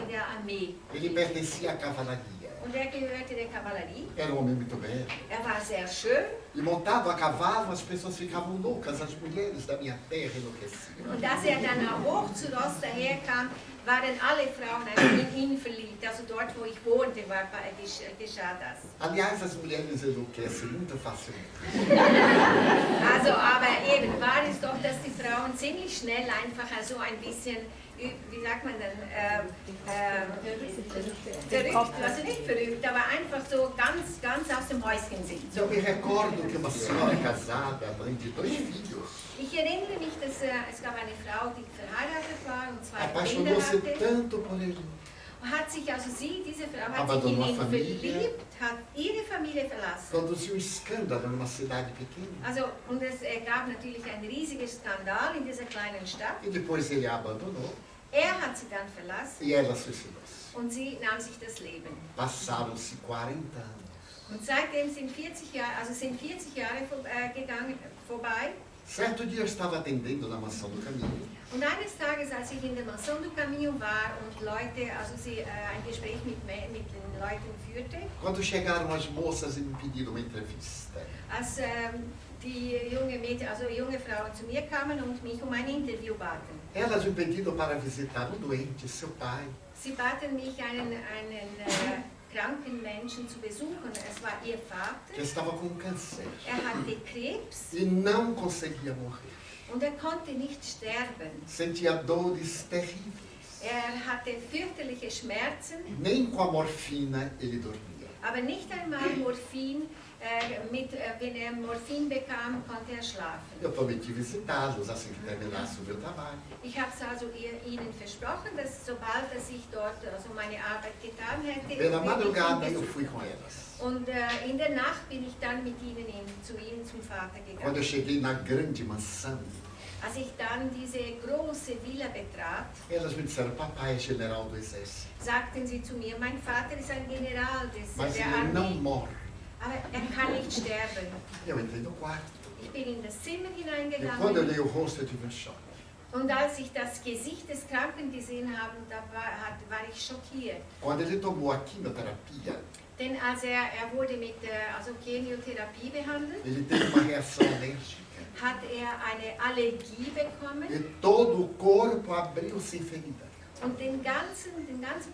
der Armee Ele pertencia à cavalaria. und er gehörte der Kavallerie. Era um homem muito belo. Er war sehr schön E montado a cavalo, as pessoas ficavam loucas. As mulheres da minha terra enlouqueciam. und als er dann hoch zu Ross daherkam, waren alle Frauen in ihn verliebt. Also dort, wo ich wohnte, geschah das. Aliás, as mulheres enlouquecem muito facilmente. Also, aber eben war es doch, dass die Frauen ziemlich schnell einfach so ein bisschen wie sagt man denn, verrückt, also nicht verrückt, aber einfach so ganz aus dem Häuschen sind. So. Eu me recordo que uma senhora casada, mãe de 2 filhos, Ich erinnere mich, dass es gab eine Frau, die verheiratet war und 2 Kinder apaixonou-se hatte. tanto por ele. Hat sich, also sie, diese Frau, hat Aber sich in numa ihn família. verliebt, hat ihre Familie verlassen. Produziu um escândalo numa cidade pequena. Also, und es gab natürlich ein riesiges Skandal in dieser kleinen Stadt. E depois ele a abandonou Er hat sie dann verlassen e ela suicidou-se. und sie nahm sich das Leben. Passaram-se 40 anos. Und seitdem sind 40 Jahre vorbei. Certo dia eu estava atendendo na mansão do caminho. Und eines Tages, als ich in der Maison du Caminho war und Leute, also sie ein Gespräch mit den Leuten führte, Quando chegaram as moças e me pediram uma entrevista. als die junge Frauen zu mir kamen und mich um ein Interview baten. Elas me pediram para visitar um doente, seu pai. Sie baten mich, einen kranken Menschen zu besuchen. Es war ihr Vater. Que estava com câncer Hatte Krebs e não conseguia morrer. und konnte nicht sterben. Sentia dores terríveis. Hatte fürchterliche Schmerzen, Nem com a morfina ele dormia. aber nicht einmal Morphin. Wenn Morphin bekam, konnte schlafen. Eu prometi visitá-los assim que terminasse o meu trabalho. Ich habe es also ihnen versprochen, dass sobald ich dort also meine Arbeit getan hätte, Pela madrugada ich eu fui com elas. und in der Nacht bin ich dann mit ihnen zu ihnen zum Vater Quando eu gegangen. cheguei na grande mansão, Als ich dann diese große Villa betrat, elas me disseram: papai é general do exército, sagten sie zu mir, mein Vater ist ein General mas der ele não Armee, morre. aber kann nicht sterben. Eu entrei no quarto Ich bin in das Zimmer e quando eu hineingegangen olhei o rosto eu tive um choque. und als ich das Gesicht des Kranken gesehen habe, da war ich schockiert. Quando ele tomou a quimioterapia, Denn als er wurde mit Chemotherapie behandelt, ele teve uma reação alérgica hat eine Allergie bekommen e todo o corpo abriu-se em ferida. und den ganzen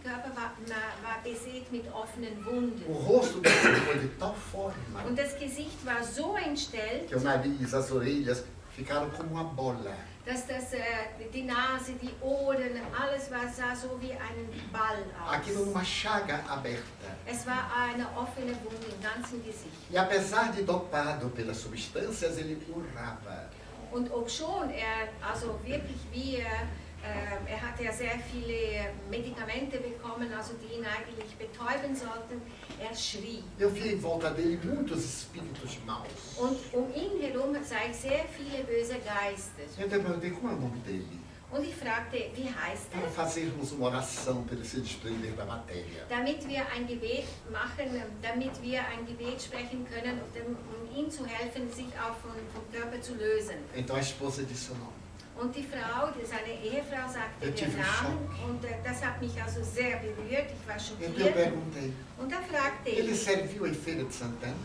Körper war besät mit offenen Wunden. O rosto dele foi de tal forma Und das Gesicht war so entstellt, que o nariz, as orelhas ficaram como uma bola. dass die Nase, die Ohren, alles sah so wie ein Ball Aquilo aus. numa chaga aberta. Es war eine offene Wunde im ganzen Gesicht. E apesar de dopado pelas substâncias, ele urrava. Und obschon also wirklich er hatte ja sehr viele Medikamente bekommen, also die ihn eigentlich betäuben sollten, er schrie. Eu vi em volta dele muitos espíritos maus. Und ihn herum sah ich sehr viele böse Geister. Então eu perguntei como é o nome dele. Und ich fragte, wie heißt Para er? fazermos uma oração para ele se desprender da matéria. Damit wir ein Gebet machen, damit wir ein Gebet sprechen können, um ihm zu helfen, sich auch vom Körper zu lösen. Então a esposa disse o nome. Und die Frau, seine Ehefrau, sagte Eu den tive Namen Schock. und das hat mich also sehr berührt, ich war Então eu schockiert. perguntei. Und da fragte Ele ich, serviu em Feira de Santana?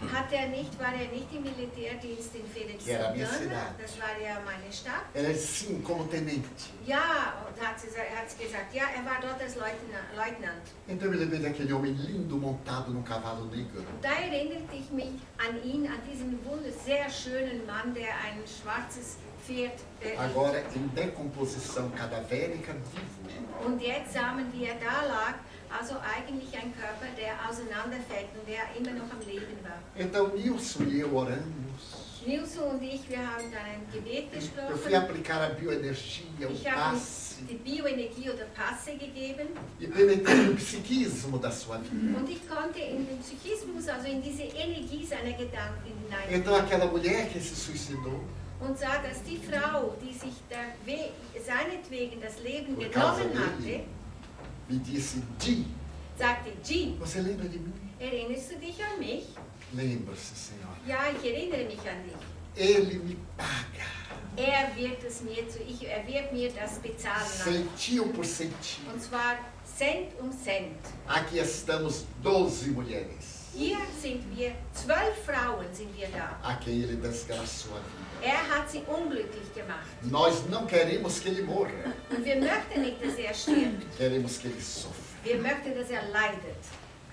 war er nicht im Militärdienst in Feira de Que era a minha Santana? cidade. Das war ja meine Stadt. Ela disse sim, como tenente. Ja, und hat sie gesagt, ja, er war dort als Leutnant. Então eu me lembrei daquele homem lindo montado num cavalo negro. Da erinnerte ich mich an ihn, an diesen sehr schönen Mann, der ein schwarzes Pferd Agora em decomposição cadavérica, vivo. und jetzt sahen wir da lag, also eigentlich ein Körper, der auseinanderfällt und der immer noch am Leben war. Então Nilson e eu oramos. Nilson und ich, wir haben dann ein Gebet Eu fui gesprochen. aplicar a bioenergia, o Ich habe passe, die Bioenergie oder Passe gegeben e penetrei no psiquismo da sua vida. und ich konnte in den Psychismus, also in diese Energie seiner Gedanken Então hinein. aquela mulher que se suicidou Und sah, dass die Frau, die sich seinetwegen das Leben por causa genommen hatte, dele, me disse: Di, sagte, Jean, você lembra de mim? erinnerst du dich an mich? Lembra-se, Senhora. Ja, ich erinnere mich an dich. Ele me paga, Er wird mir das bezahlen. centio por centio. Und zwar Cent um Cent. Aqui estamos 12 mulheres, Hier sind wir, 12 Frauen sind wir da. a quem ele desgraçou a vida. Er hat sie unglücklich gemacht. Nós não queremos que ele morra, Und wir möchten nicht, dass er stirbt. queremos que ele sofra. Wir möchten, dass er leidet.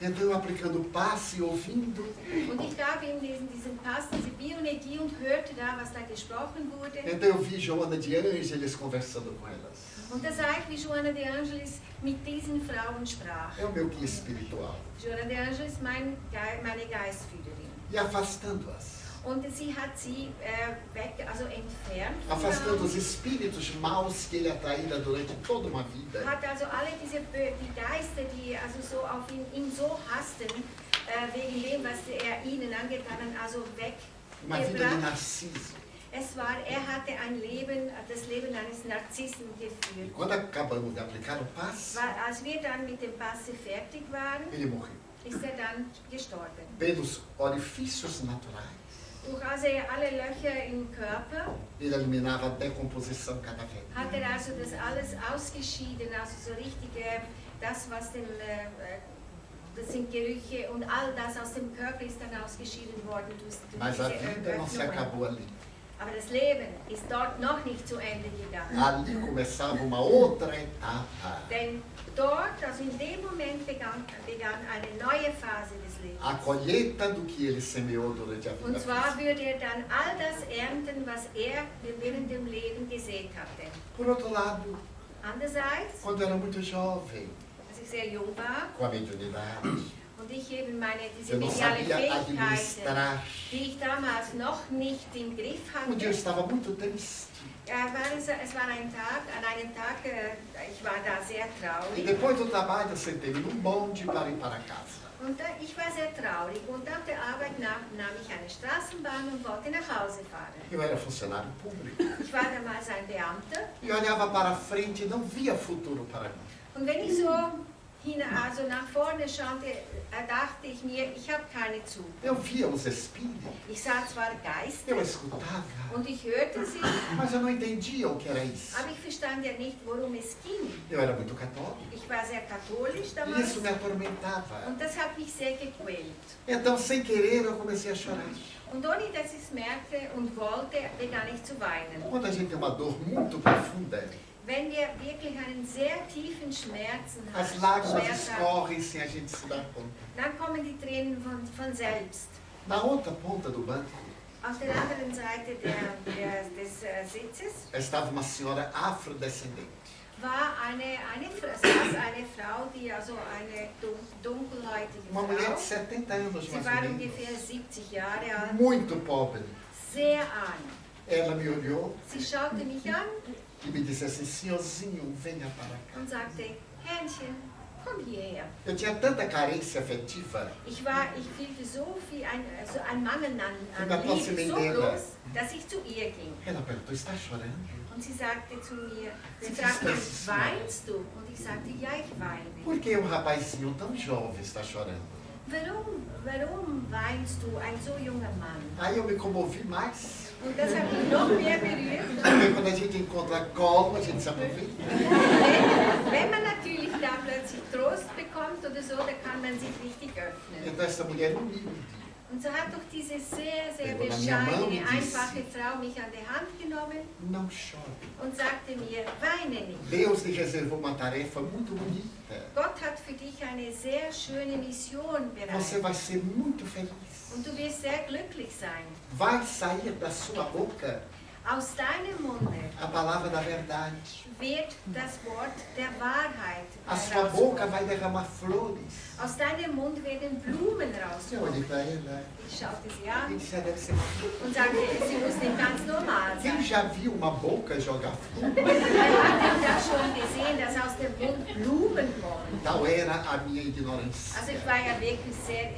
Então eu aplicando o passe, ouvindo. Und ich gab ihm diesen Pass, diese Bioenergie und hörte da, was da gesprochen wurde. Então eu vi Joana de Ângeles conversando com elas. Und da sah ich, wie Joana de Angelis mit diesen Frauen sprach. É o meu guia espiritual. Joana de Angelis, meine Geistführerin. E afastando-as. Und sie hat sie entfernt. Afastando os espíritos maus que ele atraíra durante toda uma vida. Hat also alle die Geister, die also so auf ihn so hassten, wegen dem, was ihnen angetan hat, also Uma vida de weggebracht. narciso. Er hatte das Leben eines Narzissen geführt. E quando acabamos de aplicar o passe, Als wir dann mit dem Passe fertig waren, ele morreu. ist dann gestorben. Pelos orifícios naturais. Durch also alle Löcher im Körper Ele eliminava a decomposição cadavérica. hat also das alles ausgeschieden, also so richtig das, was das sind Gerüche und all das aus dem Körper ist dann ausgeschieden worden durch Mas a diese vida não se Öffnungen. acabou ali. Aber das Leben ist dort noch nicht zu Ende gegangen. Ali começava uma outra etapa. Denn dort, also in dem Moment begann eine neue Phase des Lebens. A colheita do que ele semeou durante a vida. Und zwar würde er dann all das ernten, was er während dem Leben gesät hatte. Por outro lado, Andererseits, quando eu era muito jovem, als ich sehr jung war com a mediunidade, und ich eben diese eu não mediale sabia Fähigkeiten, administrar. die ich damals noch nicht im Griff Um dia eu hatte, estava muito triste. es war an einem Tag, ich war da sehr E traurig. depois do trabalho, eu sentei-me num bonde para ir para casa. Und ich war sehr traurig und nach der Arbeit nahm ich eine Straßenbahn und wollte nach Hause fahren. Eu era funcionário público. Ich war damals ein Beamter E olhava para frente e não via futuro para mim. und wenn ich so nach vorne schaute, dachte ich mir, ich habe keine Zukunft. Eu via os espíritos, Ich sah zwar eu Geister escutava, und ich hörte sie, mas eu não entendia o que era isso. aber ich verstand ja nicht, worum es ging. Eu era muito católico. Ich war sehr katholisch E damals isso me atormentava. und das hat mich sehr gequält. Então, sem querer, eu comecei a chorar. Und ohne dass ich es merkte und wollte, begann ich zu weinen. Quando a gente tem uma dor muito profunda, Wenn wir wirklich einen sehr tiefen Schmerzen as haben, lágrimas escorrem sem a gente se dar conta. dann kommen die Tränen von selbst. Na outra ponta do banco, Auf der anderen Seite des Sitzes estava uma senhora afrodescendente. war saß eine Frau, die also eine dunkelhäutige Uma mulher de Frau, 70 anos, sie mais war ou menos. ungefähr 70 Jahre alt, Muito pobre. sehr arm. Ela me olhou Sie schaute mich an e me disse assim, senhorzinho, venha para cá. und sagte, Hähnchen, komm hierher. Eu tinha tanta carência afetiva Ich fühlte so viel, ein Mangel Und da an passte Liebe, mir so in der- groß, dass ich zu ihr ging. Ela perguntou, está chorando? Und sie sagte zu mir, sie Sie fragte, ist das- weinst du? Und ich sagte, ja, ich weine. Por que um rapazinho tão jovem está chorando? Warum weinst du, ein so junger Mann? Aí eu me comovi mais. Und das hat mich noch mehr berührt. Porque quando a gente encontra colo, a gente se aproveita. Wenn man natürlich da plötzlich Trost bekommt oder so, dann kann man sich richtig öffnen. Então essa mulher humilde, Und so hat doch diese sehr, sehr Pegou na minha mão e bescheidene, disse, einfache Frau mich an die Hand genommen não chore. und sagte mir, weine nicht. Deus lhe reservou uma tarefa muito bonita. Gott hat für dich eine sehr schöne Mission Você bereit. vai ser muito feliz. Und du wirst sehr glücklich sein. Vai sair da sua boca Aus deinem Munde a palavra da verdade. wird das Wort der Wahrheit A sua boca vai derramar flores. Aus deinem Mund werden Blumen Eu olhei rauskommen. para ela Ich schaute sie e an disse, deve ser uma und sagte, sie muss nicht ganz normal Quem sein. já viu uma boca jogar flor? Weil hat das schon gesehen, dass aus dem Mund Blumen kommen. Tal era a minha ignorância. Also ich war ja wirklich sehr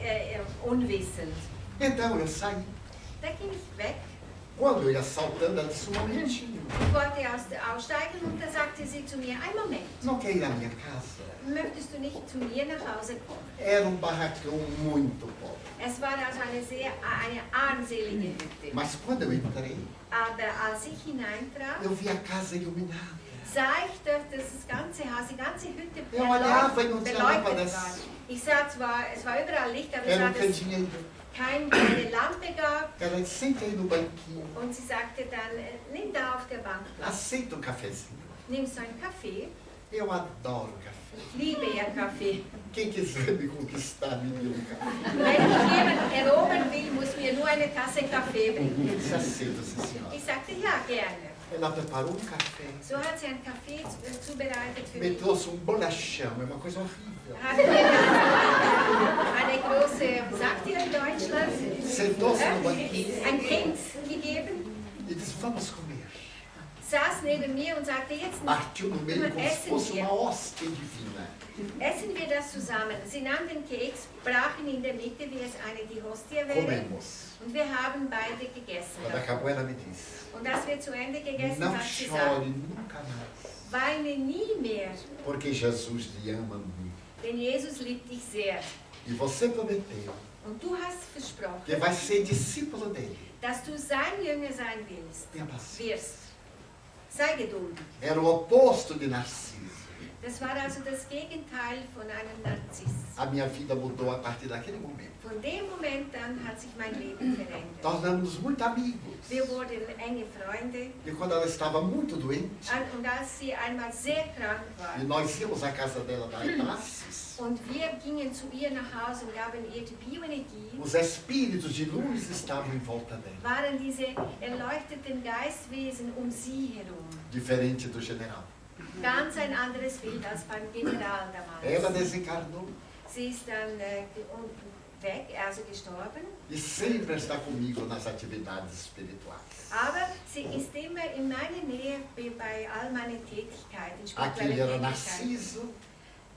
unwissend. Então eu saí. Da ging ich weg. Quando eu ia saltando, ela disse, um momentinho. Ich wollte aussteigen und da sagte sie zu mir, ein Moment, Não quer ir à minha casa? möchtest du nicht zu mir nach Hause kommen? Era um barracão muito pobre. Es war also eine armselige Hütte. Mas quando eu entrei, Aber als ich hineintrat, eu vi a casa iluminada. sah ich, dass das ganze Haus, die ganze Hütte Eu olhava e não tinha beleuchtet lâmpadas. war. Ich sah zwar, es war überall Licht, aber ich Era sah, um dass es candeeiro. keine Lampe gab. Ela disse, senta aí no banquinho. Und sie sagte dann, nimm da auf der Bank Platz. Aceita um cafezinho. Nimm so einen Kaffee. Eu adoro café. Ich liebe ja Kaffee. Quem quiser me conquistar, me dê um café. Wenn ich jemanden erobern will, muss mir nur eine Tasse Kaffee bringen. Você aceita, sim, senhora? Ich sagte, ja, gerne. Ela preparou um café, So hat sie einen Kaffee zubereitet für me mich. trouxe bolachão, é uma coisa horrível. Hat mir eine große, wie sagt ihr in Deutschland? Sentou-se no banquinho Ein Kind gegeben, e disse, vamos comer. saß neben mir und sagte, jetzt Partiu no meio como se fosse uma hóstia divina. essen wir das zusammen. Sie nahm den Keks, brach ihn in der Mitte, wie es eine die Hostie wäre. Comemos. Und wir haben beide gegessen. Quando acabou, ela me disse, Und als wir zu Ende gegessen não hat sie chore gesagt, nunca mais, weine nie mehr, porque Jesus lhe ama muito. denn Jesus liebt dich sehr. E você prometeu Und du hast versprochen, que vai ser discípulo dele. dass du sein Jünger sein willst, Tenha paciência. wirst. Sei geduldig. Era o oposto de Narciso. Das war also das Gegenteil von einem Narziss. A minha vida mudou a partir daquele momento. Von dem Moment an hat sich mein Leben verändert. Tornamos-nos muito amigos. Wir wurden enge Freunde. E quando ela estava muito doente, Und als sie einmal sehr krank war, e nós íamos à casa dela dar passes, und wir gingen zu ihr nach Hause und gaben ihr die Bioenergie, os espíritos de luz estavam em volta dela, waren diese erleuchteten Geistwesen um sie herum. diferente do general. Ganz ein anderes Bild als beim General Ela damals. desencarnou Sie ist dann weg, also gestorben. e sempre está comigo nas atividades espirituais. Aber sie ist immer in meiner Nähe bei all meinen Tätigkeiten, Aquele spirituellen era Tätigkeiten. Narciso,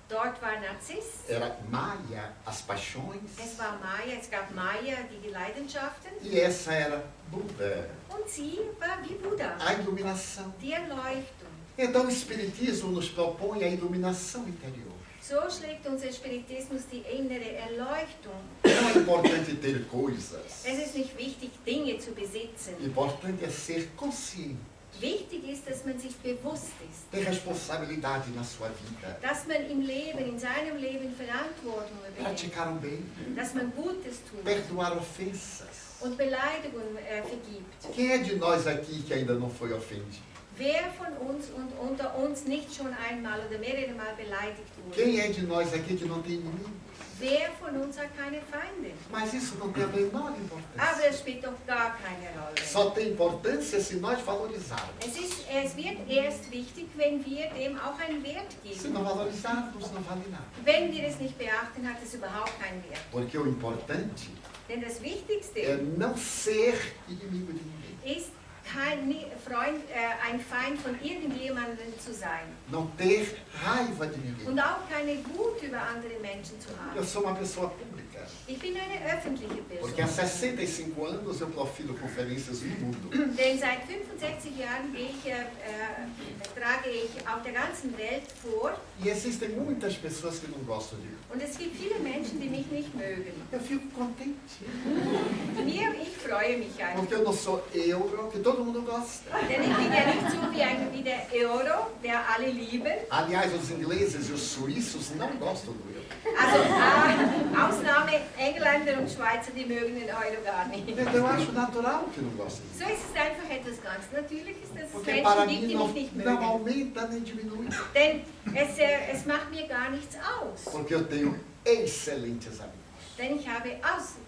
Dort war Narziss, era Maia, as paixões, es war Maya, es gab Maya, die Leidenschaften, e essa era Buda, und sie war wie Buddha, a iluminação. die Erleuchtung. Então o Espiritismo nos propõe a iluminação interior. So schlägt unser Spiritismus die innere Erleuchtung. Não é importante ter coisas. Es ist nicht wichtig, Dinge zu besitzen. Importante é ser consciente, Wichtig ist, dass man sich bewusst ist, ter responsabilidade na sua vida, dass man im Leben, in seinem Leben Verantwortung übernimmt, praticar o bem, dass man Gutes tut perdoar ofensas. und Beleidigungen vergibt. Quem é de nós aqui que ainda não foi ofendido? Wer von uns und unter uns nicht schon einmal oder mehrere Mal beleidigt wurde? Quem é de nós aqui que não tem inimigo? Wer von uns hat keine Feinde? Mas isso não tem a menor Aber importância. es spielt doch gar keine Rolle. Só tem importância se nós valorizarmos. Es wird erst wichtig, wenn wir dem auch einen Wert Se geben. não valorizarmos, não vale nada. Wenn wir es nicht beachten, hat es überhaupt keinen Wert. Porque o importante Denn das é Wichtigste não ser inimigo de ninguém. ist, ein Feind von irgendjemandem zu sein. Não ter raiva de ninguém. Und auch keine Wut über andere Menschen zu Eu haben. sou uma pessoa pública. Ich bin eine öffentliche Porque há Person. 65 anos eu profiro conferências no mundo. Denn seit 65 Jahren trage ich auf der ganzen Welt vor. E existem muitas pessoas que não gostam de mim. Und es gibt viele Menschen, die mich nicht mögen. Eu fico contente. Ich freue mich Porque eigentlich. eu não sou euro, que todo mundo gosta. Denn ich bin ja nicht so wie der Euro, der alle lieben. Aliás, os ingleses e os suíços não gostam do euro. Also Ausnahme Engländer und Schweizer, die mögen den Euro gar nicht. Então eu acho natural que não gostem. So ist es einfach etwas ganz Natürliches, dass es Porque para Menschen mim gibt, die mich nicht não mögen. aumenta nem diminui. Denn es macht mir gar nichts aus. Porque eu tenho excelentes amigos. Denn ich habe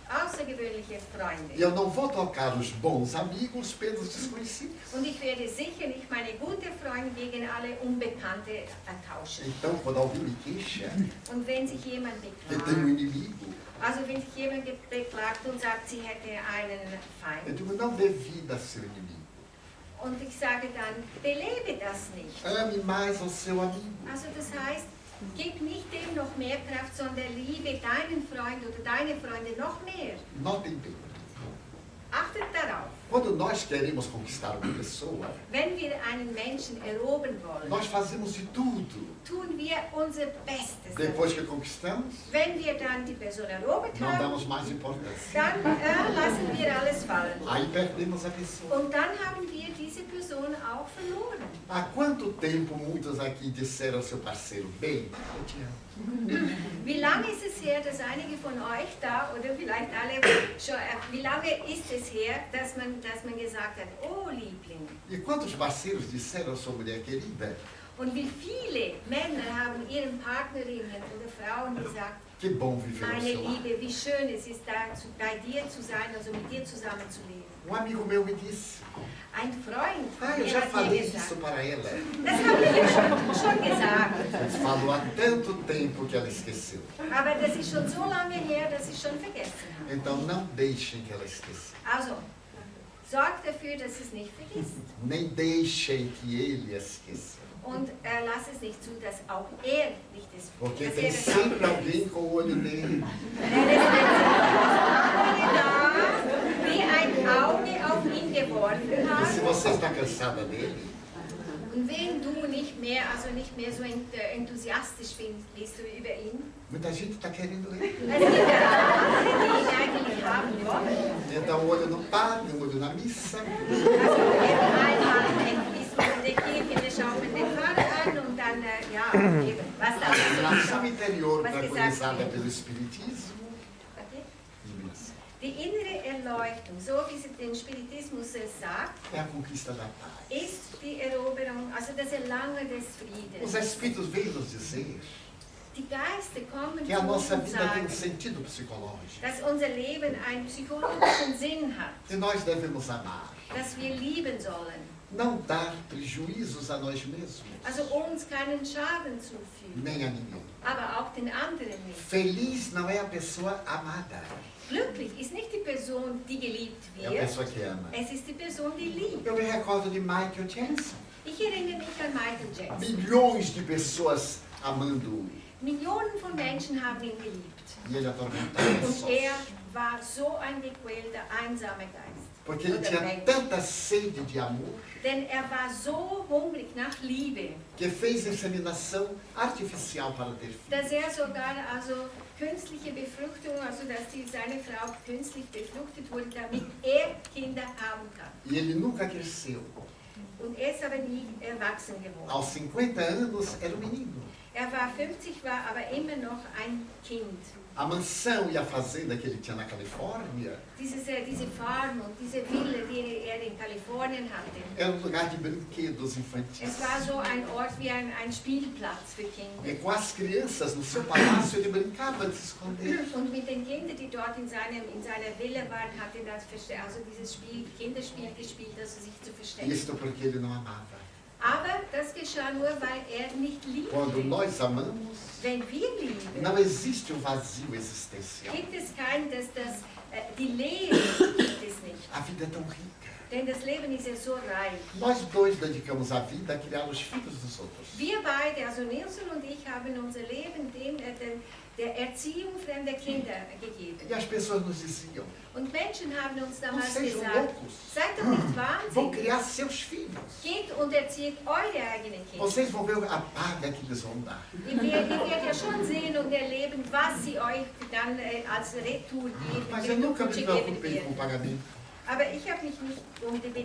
außergewöhnliche Freunde. E eu não vou trocar os bons amigos pelos desconhecidos. Und ich werde sicher nicht meine guten Freunde gegen alle Unbekannte tauschen. Então, quando alguém me queixa Und wenn sich jemand que tem um beklagt, inimigo, also wenn sich jemand beklagt und sagt, sie hätte einen eu Feind, digo, não dê vida ao seu inimigo. und ich sage dann, belebe das nicht. Ame mais ao seu amigo. Also das heißt, gib nicht dem noch mehr Kraft, sondern liebe deinen Freund oder deine Freunde noch mehr. Notem bem. Achtet darauf. Quando nós queremos conquistar uma pessoa, Wenn wir einen Menschen erobern wollen, nós fazemos de tudo. tun wir unser Bestes. Depois que conquistamos, Wenn wir dann die Person erobert não haben, damos mais importância. dann lassen wir alles fallen. Aí perdemos a pessoa. Und dann haben wir diese Person auch verloren. Há quanto tempo muitos aqui disseram ao seu parceiro, bem, eu te amo. Wie lange ist es her, dass einige von euch da, oder vielleicht alle schon, wie lange ist es her, dass man gesagt hat, oh Liebling. E quantos parceiros disseram à sua mulher querida, Und wie viele Männer haben ihren Partnerinnen oder Frauen gesagt, Que bom viver ao meine seu lado. Liebe, wie schön es ist, bei dir zu sein, also mit dir zusammenzuleben. Amigo meu me disse, Ein Freund von eu mir já hat falei mir gesagt, isso para ela. das habe ich ja schon gesagt, Ele falou há tanto tempo que ela esqueceu. aber das ist schon so lange her, dass ich schon vergessen habe. Então não deixem que ela esqueça. Also, sorgt dafür, dass es nicht vergisst. Nem deixem que ele esqueça. Und lass es nicht zu, dass auch er nicht es Porque dass tem er es sempre auch alguém com o olho nele. wie ein Auge auf ihn geworfen E se hat. você está cansada dele, Und wenn du nicht mehr so enthusiastisch bist über ihn, muita gente está querendo ele. es gibt ja andere, die ihn eigentlich haben wollen. Então um olho no padre, um olho na missa. Also einmal ist man in der Kirche, wir schauen den Pfarrer an und dann, eben, was da A iluminação ist. interior Was tranquilizada gesagt pelo Espiritismo. Okay? Iluminação. Die innere Erleuchtung, so wie sie den Spiritismus sagt, É a conquista da paz. ist die Eroberung, also das Erlangen des Os Friedens. Espíritos veem nos dizer Die Geister kommen que a zu uns nossa und vida tem sagen, um sentido psicológico. dass unser Leben einen psychologischen Sinn hat, E nós devemos amar. dass wir lieben sollen. Não dar prejuízos a nós mesmos, Also uns keinen Schaden zufügen, nem a ninguém. aber auch den anderen nicht. Feliz não é a pessoa amada, Glücklich ist nicht die Person, die geliebt é a wird, pessoa que ama. es ist die Person, die liebt. Eu me recordo de Michael Jackson. Ich erinnere mich an Michael Jackson. Milhões de pessoas amando-o. Millionen von Menschen haben ihn geliebt. E ele atormentava Und só. er war so ein gequälter, einsamer Geist. Porque ele Oder tinha Mensch. tanta sede de amor Denn er war so hungrig nach Liebe, que fez inseminação artificial para ter filhos. dass er sogar also künstliche Befruchtung, also dass seine Frau künstlich befruchtet wurde, damit er Kinder haben kann. E ele nunca cresceu. Und er ist aber nie erwachsen geworden. Aos 50 anos era um menino. Er war 50, war aber immer noch ein Kind. A mansão e a fazenda que ele tinha na Califórnia Diese Farm und diese Villa, die er in Kalifornien hatte, era um lugar de brinquedos infantis. es war so ein Ort wie ein Spielplatz für Kinder. E com as crianças no seu palácio ele brincava de se esconder. Und mit den Kindern, die dort in seiner Villa waren, hat er also dieses Kinderspiel gespielt, also sich zu verstecken. Isto porque ele não amava. Aber das geschah nur, weil er nicht Quando liebte. nós amamos, Wenn wir lieben, não existe um vazio existencial. gibt es die Leere gibt es nicht. A vida é tão rica. Denn das Leben ist ja so reich. Nós dois dedicamos a vida a criar os filhos dos outros. Wir beide, also Nilsson und ich, haben unser Leben der Erziehung fremder Kinder gegeben. E as pessoas nos diziam, Und Menschen haben uns damals sejam gesagt, loucos. seid doch nicht vão wahnsinnig. criar seus filhos. Geht und erzieht eure eigenen Kinder. Vocês vão ver a paga que eles vão dar. Ihr werdet ja schon sehen und erleben, was sie euch dann als Retour geben, Mas eu nunca me Glückwünsche geben preocupei com o werden. pagamento. Aber ich habe mich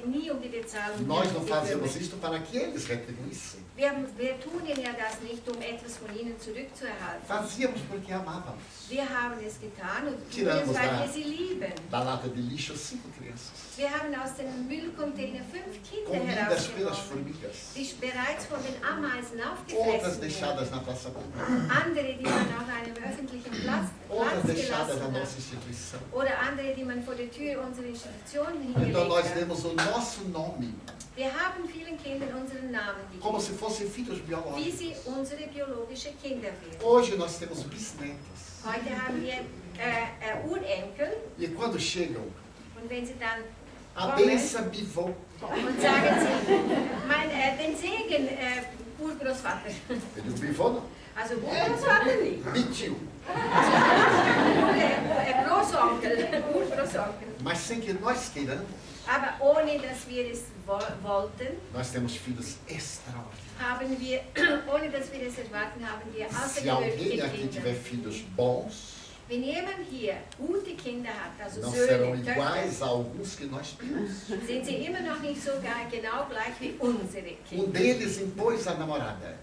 nie um die Bezahlung Nós não fazemos gekümmert. isto para que eles retribuíssem. Wir tun ihnen ja das nicht, um etwas von ihnen zurückzuerhalten. Fazíamos porque amávamos. Wir haben es getan und tun Tiramos es, weil da- wir sie lieben. Da lata de lixo, 5 crianças. Wir haben aus dem Müllcontainer 5 Kinder Comidas pelas herausgenommen, formigas. die bereits von den Ameisen Outras aufgefressen wurden. deixadas na praça pública. Andere, die man auf einem öffentlichen Platz Outras deixadas na gelassen nossa hat. instituição. Oder andere, die man vor der Tür unserer Institution Então hingelegt nós hat. demos o nosso nome, Wir haben vielen Kindern unseren Namen como gegeben, se fossem filhos wie biológicos. sie unsere biologische Kinder werden. Hoje nós temos bisnetos. Heute haben wir Urenkel E quando chegam, und wenn sie dann a kommen benção bivô. und sagen sie, den Segen, Urgroßvater. Ele não bivô não. Also Urgroßvater nicht. Bitio. Großonkel, Urgroßonkel. Mas sem que nós queiramos, Aber ohne dass wir es wollten, nós temos filhos extraordinários. haben wir, ohne dass wir es erwarten, haben wir Se alguém außergewöhnliche aqui tiver Kinder. filhos bons, Wenn jemand hier gute Kinder hat, also não serão Söhne, Töchter, iguais a alguns que nós temos. sind sie immer noch nicht so genau gleich wie unsere Um Kinder. deles impôs a namorada.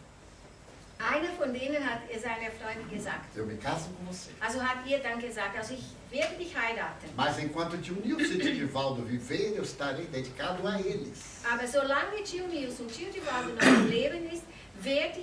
Einer von denen hat seiner Freundin gesagt, Eu me caso com você. also hat ihr dann gesagt, also ich werde dich heiraten. Mas enquanto tio Nilson e tio Divaldo viver, eu estarei dedicado a eles. Aber solange Tio Nils und Tio Divaldo noch am Leben ist, werde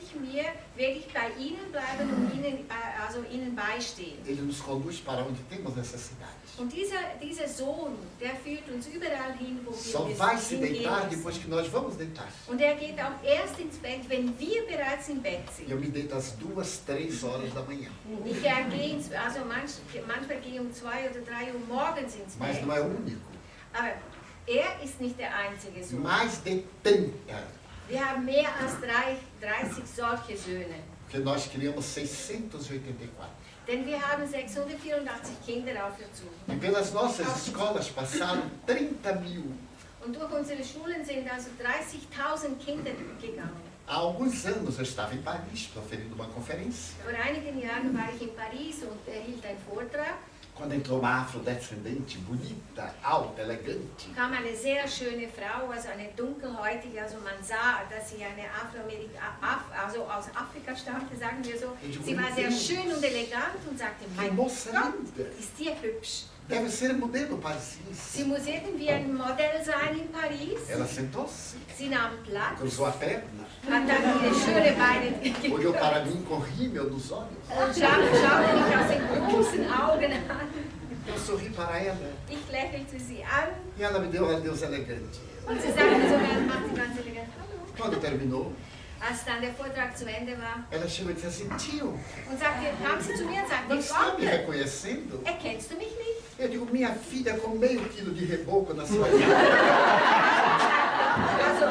ich bei Ihnen bleiben und Ihnen beistehen. Ele nos conduz para onde temos necessidade. Und dieser Sohn, der führt uns überall hin, wo Só wir vai se hingehen deitar müssen. depois que nós vamos deitar. Und er geht auch erst ins Bett, wenn wir bereits im Bett Eu sind. me deito às 2, 3 horas da manhã. Ich gehe manchmal gehe um 2 oder 3 Uhr morgens ins Mas Bett. não é o único. Aber er ist nicht der einzige Sohn. Mais de 30. Wir haben mehr als 30 solche Söhne. Porque nós criamos 684. Denn wir haben 684 Kinder auferzogen. E pelas nossas escolas passaram 30.000. Und durch unsere Schulen sind also 30.000 Kinder gegangen. Há alguns anos eu estava em Paris proferindo uma conferência. Vor einigen Jahren war ich in Paris und erhielt einen Vortrag. Quando entrou uma afrodescendente, bonita, alta, elegante. Kam eine sehr schöne Frau, also eine dunkelhäutige, also man sah, dass sie eine also aus Afrika stammte, sagen wir so. Sie war sehr schön und elegant und sagte, mein Gott, ist die hübsch. Deve ser modelo parisiense. Sie muss irgendwie ein Modell sein in Paris. Ela sentou-se, Sie nahm Platz, cruzou a perna, hat dann ihre schöne Beine olhou para gekreuzt mim com rímel nos olhos. und schaute mich aus den großen Augen an. Eu sorri para ela Ich lächelte sie an e ela me deu um adeus elegante. und sie sagte so, macht sie ganz elegant, hallo. Quando terminou, Als dann der Vortrag zu Ende war ela chegou e disse assim, tio, und kam sie zu mir und sagte, não está me Onkel, reconhecendo? erkennst du mich nicht? Eu digo, minha filha com meio quilo de reboco na sua cara. Also,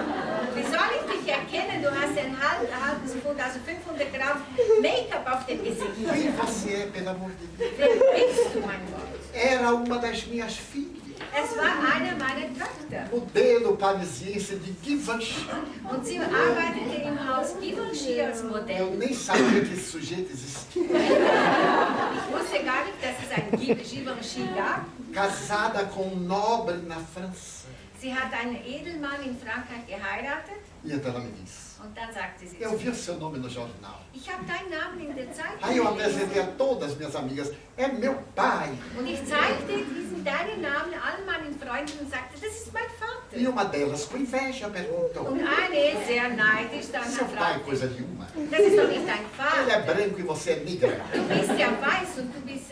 wie soll ich dich erkennen? Du hast einen halben Pfund, also 500 Gramm Make-up auf dem Gesicht. Quem você é, pelo amor de Deus? Wer bist du, mein Gott? Era uma das minhas filhas. Es war einer meiner Töchter. Modelo parisiense de Givenchy. Und sie arbeitete im Haus Givenchy als Eu Modell. nem sabia que esse sujeito existia. Ich wusste gar nicht, dass es ein Givenchy gab. Casada com um nobre na França. Sie hat einen Edelmann in Frankreich geheiratet. E então ela me disse, Und dann sagte sie eu zu vi mir, o seu nome no jornal. ich habe deinen Namen in der Zeitung Aí eu gelesen. apresentei a todas as minhas amigas. É meu pai. Und ich zeigte deinen Namen allen meinen Freunden und sagte, das ist mein Vater. E uma delas, com inveja, perguntou. Und eine, sehr neidisch, dann Seu pai é fragte, coisa de uma. das ist doch nicht dein Ele é Vater. branco e você é negra. Du bist ja weiß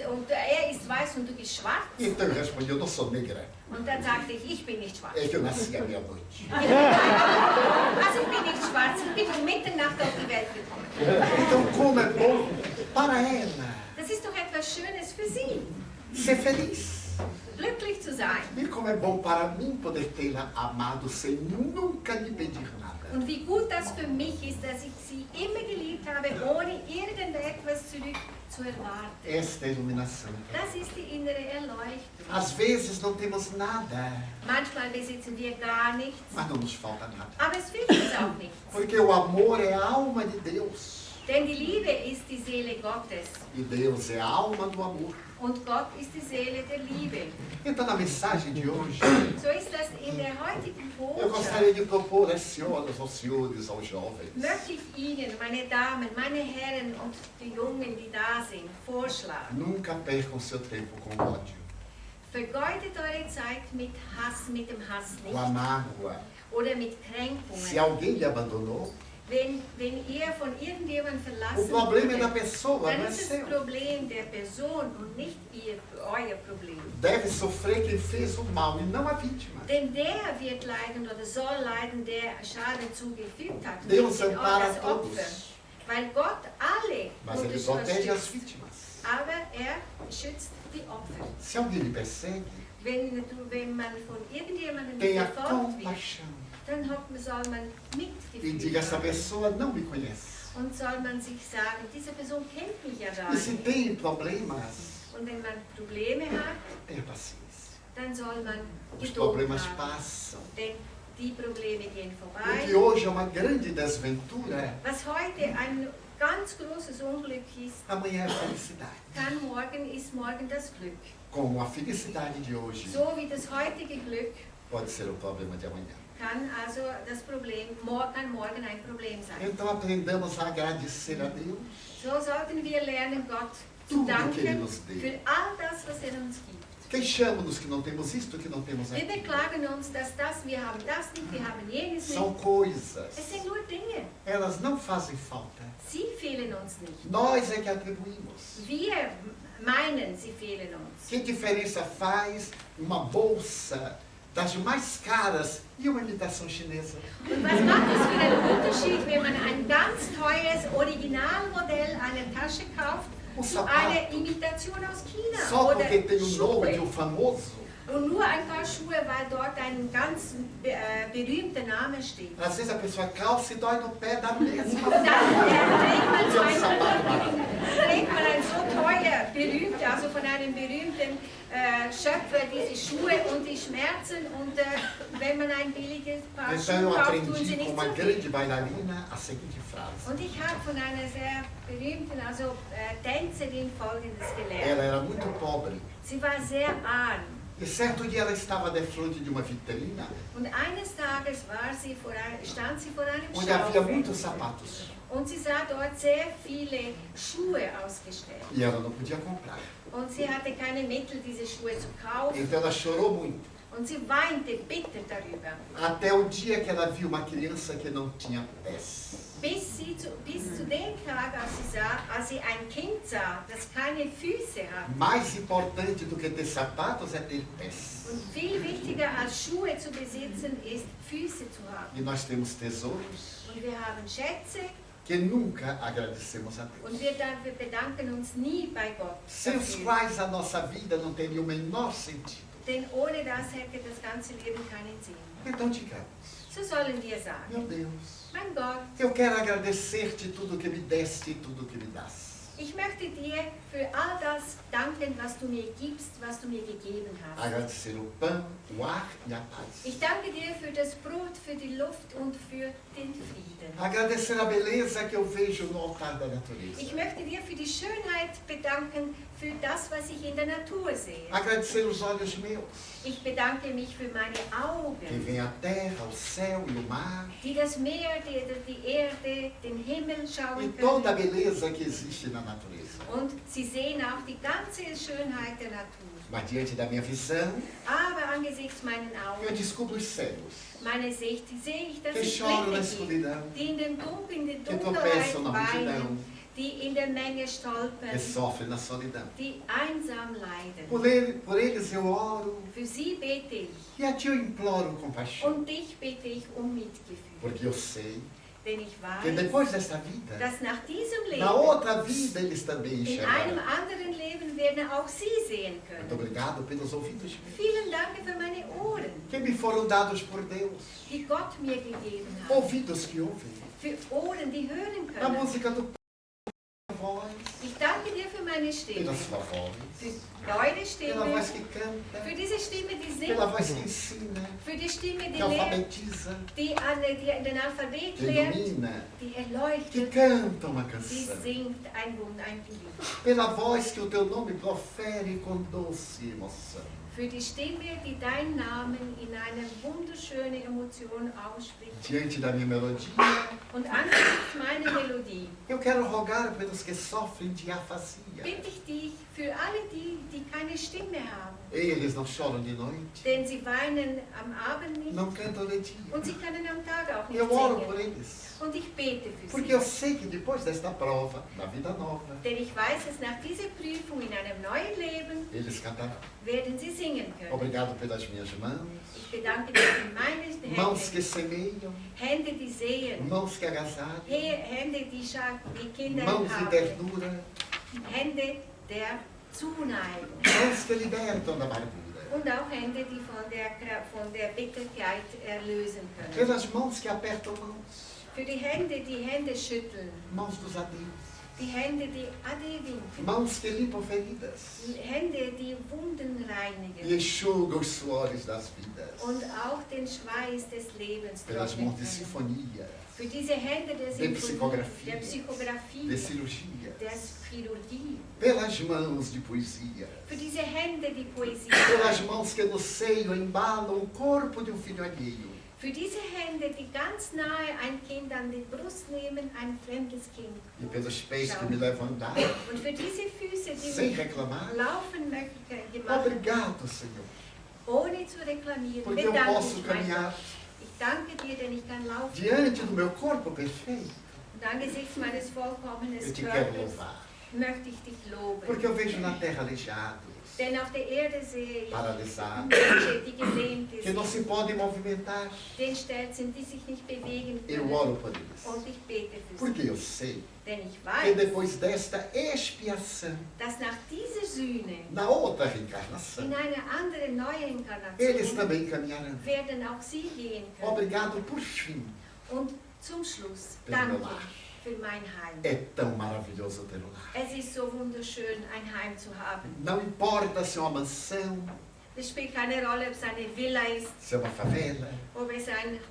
und er ist weiß und du bist schwarz. Então eu respondi, eu não sou negra. Und dann sagte ich bin nicht schwarz. É que eu nasci à meia-noite. Also ich bin nicht schwarz, ich bin um Mitternacht auf die Welt gekommen. Então como é bom para ela Das ist doch etwas Schönes für sie, ser feliz. glücklich zu sein. E como é bom para mim poder tê-la amado sem nunca lhe pedir nada. Und wie gut das für mich ist, dass ich sie immer geliebt habe, ohne irgendetwas zurück zu erwarten. Esta é a iluminação. Das ist die innere Erleuchtung. Às vezes não temos nada, Manchmal besitzen wir gar nichts, mas não nos falta nada. aber es fehlt uns auch nichts. Porque o amor é a alma de Deus. Denn die Liebe ist die Seele Gottes E Deus é a alma do amor. und Gott ist die Seele der Liebe. Então, na mensagem de hoje, So ist das in der heutigen eu Botschaft. gostaria de propor às senhoras, aos senhores, aos jovens, Möchte ich Ihnen, meine Damen, meine Herren und die Jungen, die da sind, vorschlagen. nunca percam seu tempo com ódio, Vergeudet eure Zeit mit Hass, mit dem Hass com nicht a mágoa. oder mit Se Kränkungen. alguém lhe abandonou, Wenn ihr von irgendjemandem o verlassen problema é da werdet, pessoa, dann não é ist das seu. Problem der Person und nicht euer Problem. Deve sofrer quem fez o mal e não a vítima. Denn der wird leiden oder soll leiden, der Schaden zugefügt hat. Deus nicht ampara das Opfer. todos, Weil Gott alle mas ele protege as unterstützt. vítimas. Aber er schützt die Opfer. Se alguém lhe persegue, Wenn man von irgendjemandem tenha verfolgt wird, compaixão dann soll man e mitgefühlt diga: essa haben. pessoa não me conhece. Und soll man sich sagen, diese Person kennt mich ja gar E se nicht. tem problemas, Und wenn man Probleme hat, tenha paciência. dann soll man Os Geduld problemas haben. passam. Denn die Probleme gehen O vorbei. que hoje é uma grande desventura, Was heute ein ganz großes Unglück ist, amanhã é felicidade. ist morgen das Glück. Como a felicidade de hoje So wie das heutige Glück pode ser o problema de amanhã. kann also das Problem, kann morgen ein Problem sein. Então aprendamos a agradecer a Deus So sollten wir lernen, Gott zu tudo que Ele danken nos deu. für all das, was er uns gibt. Queixamos-nos que não temos isto, que não temos Wir aquilo. beklagen uns, dass wir haben das nicht, wir haben jenes São nicht. coisas. Es sind nur Dinge. Elas não fazem falta. Sie fehlen uns nicht. Nós é que atribuímos. Wir meinen, sie fehlen uns. Que diferença faz uma bolsa das mais caras e uma imitação chinesa? Und was macht es für einen Unterschied, wenn man ein ganz teures Originalmodell einer Tasche kauft zu einer Imitation aus China Só oder porque tem o nome de Schuhe? famoso. Und nur ein paar Schuhe, weil dort ein ganz berühmter Name steht. Às vezes a pessoa calça e dói no pé da mesma. Und dann E sapato barato. trägt man ein so teuer, berühmt, also von einem berühmten Schöpfer diese Schuhe und die schmerzen und wenn man ein billiges Paar Então eu Schuhe kauft, tun aprendi sie com nicht uma so viel. grande bailarina a seguinte frase. Und ich habe von einer sehr berühmten, also Tänzerin Folgendes Ela gelernt. era muito pobre. Sie war sehr arm E certo dia ela estava defronte de uma vitrina und eines Tages stand sie vor einem onde havia Schaufenster muitos sapatos. und sie sah dort sehr viele Schuhe ausgestellt. E ela não podia comprar. Und sie hatte keine Mittel, diese Schuhe zu kaufen. Então ela chorou muito. Und sie weinte bitter darüber. Até o dia que ela viu uma criança que não tinha pés. Bis zu dem Tag, als sie ein Kind sah, das keine Füße hat. Mais importante do que ter sapatos é ter pés. Und viel wichtiger als Schuhe zu besitzen, ist Füße zu haben. E nós temos tesouros Und wir haben Schätze que nunca agradecemos a Deus. und wir bedanken uns nie bei Gott Sem os dafür. quais a nossa vida não teria o menor sentido. Denn ohne das hätte das ganze Leben keinen Sinn. Então digamos, So sollen wir sagen, meu Deus, mein Gott, eu quero agradecer-te tudo que me deste e tudo que me das. ich möchte dir für all das danken, was du mir gibst, was du mir gegeben hast. Agradecer o pão, o ar e a paz. Ich danke dir für das Brot, für die Luft und für den Frieden. Agradecer a beleza que eu vejo no altar da natureza. Ich möchte dir für die Schönheit bedanken, für das, was ich in der Natur sehe. Agradecer os olhos meus, Ich bedanke mich für meine que Augen, veem a terra, o céu e o mar, die das Meer, die Erde, den Himmel e schauen toda a können. beleza que existe na natureza. Und sie sehen auch die ganze Schönheit der Natur. Mas diante da minha visão, Aber angesichts meinen eu Augen, descubro os cegos, meine Sicht, sehe ich, dass que es choram na Blinde gibt, escuridão, die in der que Dunkelheit tropeçam na multidão, weinen, die in der Menge stolpern, que sofrem na solidão. die einsam leiden. Por eles eu oro, Für sie bete ich e a ti eu imploro compaixão, und dich bete ich um Mitgefühl. porque eu sei Denn ich que weiß, depois desta vida, dass nach diesem na Leben, outra vida eles também in einem enxergarão. anderen Leben werden auch sie sehen Muito können. obrigado pelos ouvidos meus, Vielen Dank für meine Ohren, que me foram dados por Deus, die Gott mir gegeben hat. ouvidos que ouvem. Für Ohren, die hören A können. música do voz, Ich danke dir für meine Stimme, pela sua voz, für deine pela Stimme, voz que canta, für diese Stimme, die pela singt, voz que ensina, für die Stimme, die que lehrt, alfabetiza, die den Alphabet que lehrt, ilumina, die que erleuchtet, canta uma die canção. singt ein Lied. Pela voz que o teu nome profere com doce emoção. Für die Stimme, die deinen Namen in eine wunderschöne Emotion ausspricht. Diante da minha melodia, Und angesichts meiner Melodie eu quero rogar pelos que sofrem de afasia. bitte ich dich für alle die keine Stimme haben. Eles não choram de noite, Denn sie weinen am Abend nicht não cantam de dia. und sie können am Tag auch nicht Eu oro por singen. eles, Und ich bete für porque sie. eu sei que depois desta prova, na vida nova, Denn ich weiß, dass nach dieser Prüfung in einem neuen Leben eles cantarão. werden sie singen können. Obrigado pelas minhas mãos, Ich bedanke mich für meine mãos que Hände, semeiam, Hände, die sehen, mãos que agasalham, Hände, die Kinder mãos de haben, ternura, Hände der Zuneigung. mãos que libertam da amargura. Und auch Hände, die von der Bitterkeit erlösen können. Pelas mãos que apertam mãos, Für die Hände schütteln. mãos dos adeus, Die Hände, die Ade winken. mãos que limpam feridas Hände, die Wunden e reinigen. enxugam os suores das vidas. Und auch den Schweiß des Lebens Pelas trocknen mãos de können. sinfonia, Für diese Hände der de Symphonie, psicografia, der Psychografie, de cirurgia, der Chirurgie. pelas mãos de poesia, Für diese Hände, die Poesie. pelas mãos que no seio embalam o corpo de um filho alheio, Für diese Hände, die ganz nahe ein Kind an die Brust nehmen, ein fremdes Kind. e pelos pés que me levam a andar, Und für diese Füße, die sem mich reclamar, laufen machen. Obrigado, Senhor. Ohne zu reklamieren, Porque eu bedanke posso ich caminhar einfach. Ich danke dir, denn ich kann laufen. diante do meu corpo perfeito. Und angesichts meines vollkommenen Eu te quero Körpers louvar. möchte ich dich loben. Porque eu vejo na terra aleijados, Denn auf der Erde sehe ich paralisados, Menschen, die gelähmt que não sind, se podem movimentar. die gestellt sind, die sich nicht bewegen Eu können. oro por eles. Und ich bete für sie. Porque eu sei Denn ich que weiß, depois desta expiação, dass nach dieser Sühne na outra reencarnação, in eine andere neue eles Inkarnation também caminharão. werden auch sie gehen können. Obrigado por fim. Und zum Schluss, Pelo danke meu lar. für mein Heim. É tão maravilhoso ter um lar. Es ist so wunderschön, ein Heim zu haben. Não importa se é uma mansão, Es spielt keine Rolle, ob es eine Villa ist, se é uma favela, ob es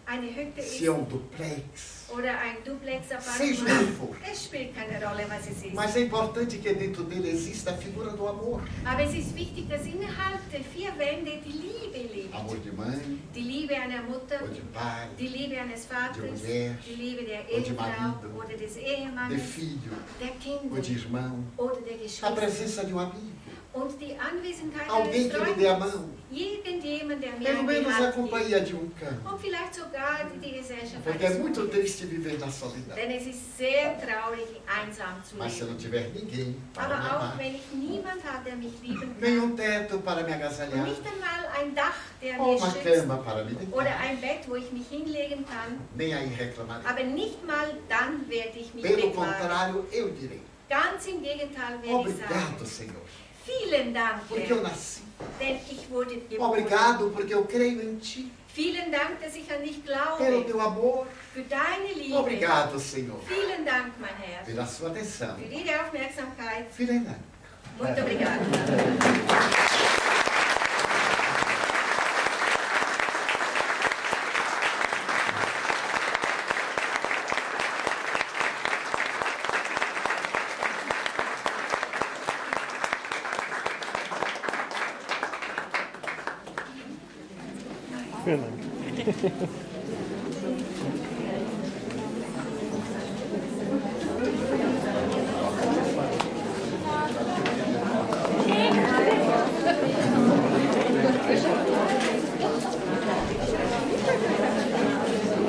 eine Hütte ist se é um duplex, oder ein seja o Duplex-Appartement. que for. Es spielt keine Rolle, was es ist. Mas é importante que dentro dele exista a figura do amor. Aber es ist wichtig, dass innerhalb der vier Wände die Liebe lebt. Amor de mãe, Die Liebe einer Mutter, ou de pai, die Liebe eines Vaters, mulher, die Liebe der ou de Ehefrau marido, oder des de Ehemannes, filho, der ou de Kinder irmão. oder der A Geschwister. presença de um amigo. Und die Anwesenheit Alguém eines que me dê a Freundes. mão. Irgendjemand, der mir Pelo ein menos a Rat gibt. companhia de um cão. Und vielleicht sogar die Gesellschaft Porque é eines muito Hundes. triste viver na solidão. Denn es ist sehr traurig, einsam zu Mas se eu leben. não tiver ninguém para me Aber auch amar, wenn ich niemand habe, der mich lieben nem kann, um teto para me und agasalhar, nicht einmal ein Dach, der ou mir uma schützt, cama para me oder deitar, ein Bett, wo ich mich hinlegen kann, nem aí reclamarei. aber nicht mal dann werde ich mich Pelo beklagen. contrário, eu direi: Ganz im Gegenteil werde ich sagen, obrigado, Senhor, vielen Dank, porque eu Herr, nasci. denn ich wurde geboren. Obrigado, porque eu creio em Ti. Vielen Dank, dass ich an dich Pelo glaube, Teu amor. für deine Liebe. Obrigado, Senhor, Vielen Dank, mein Herr, pela Sua atenção. für Ihre Aufmerksamkeit. Vielen Dank. Muito obrigada. Vielen Dank.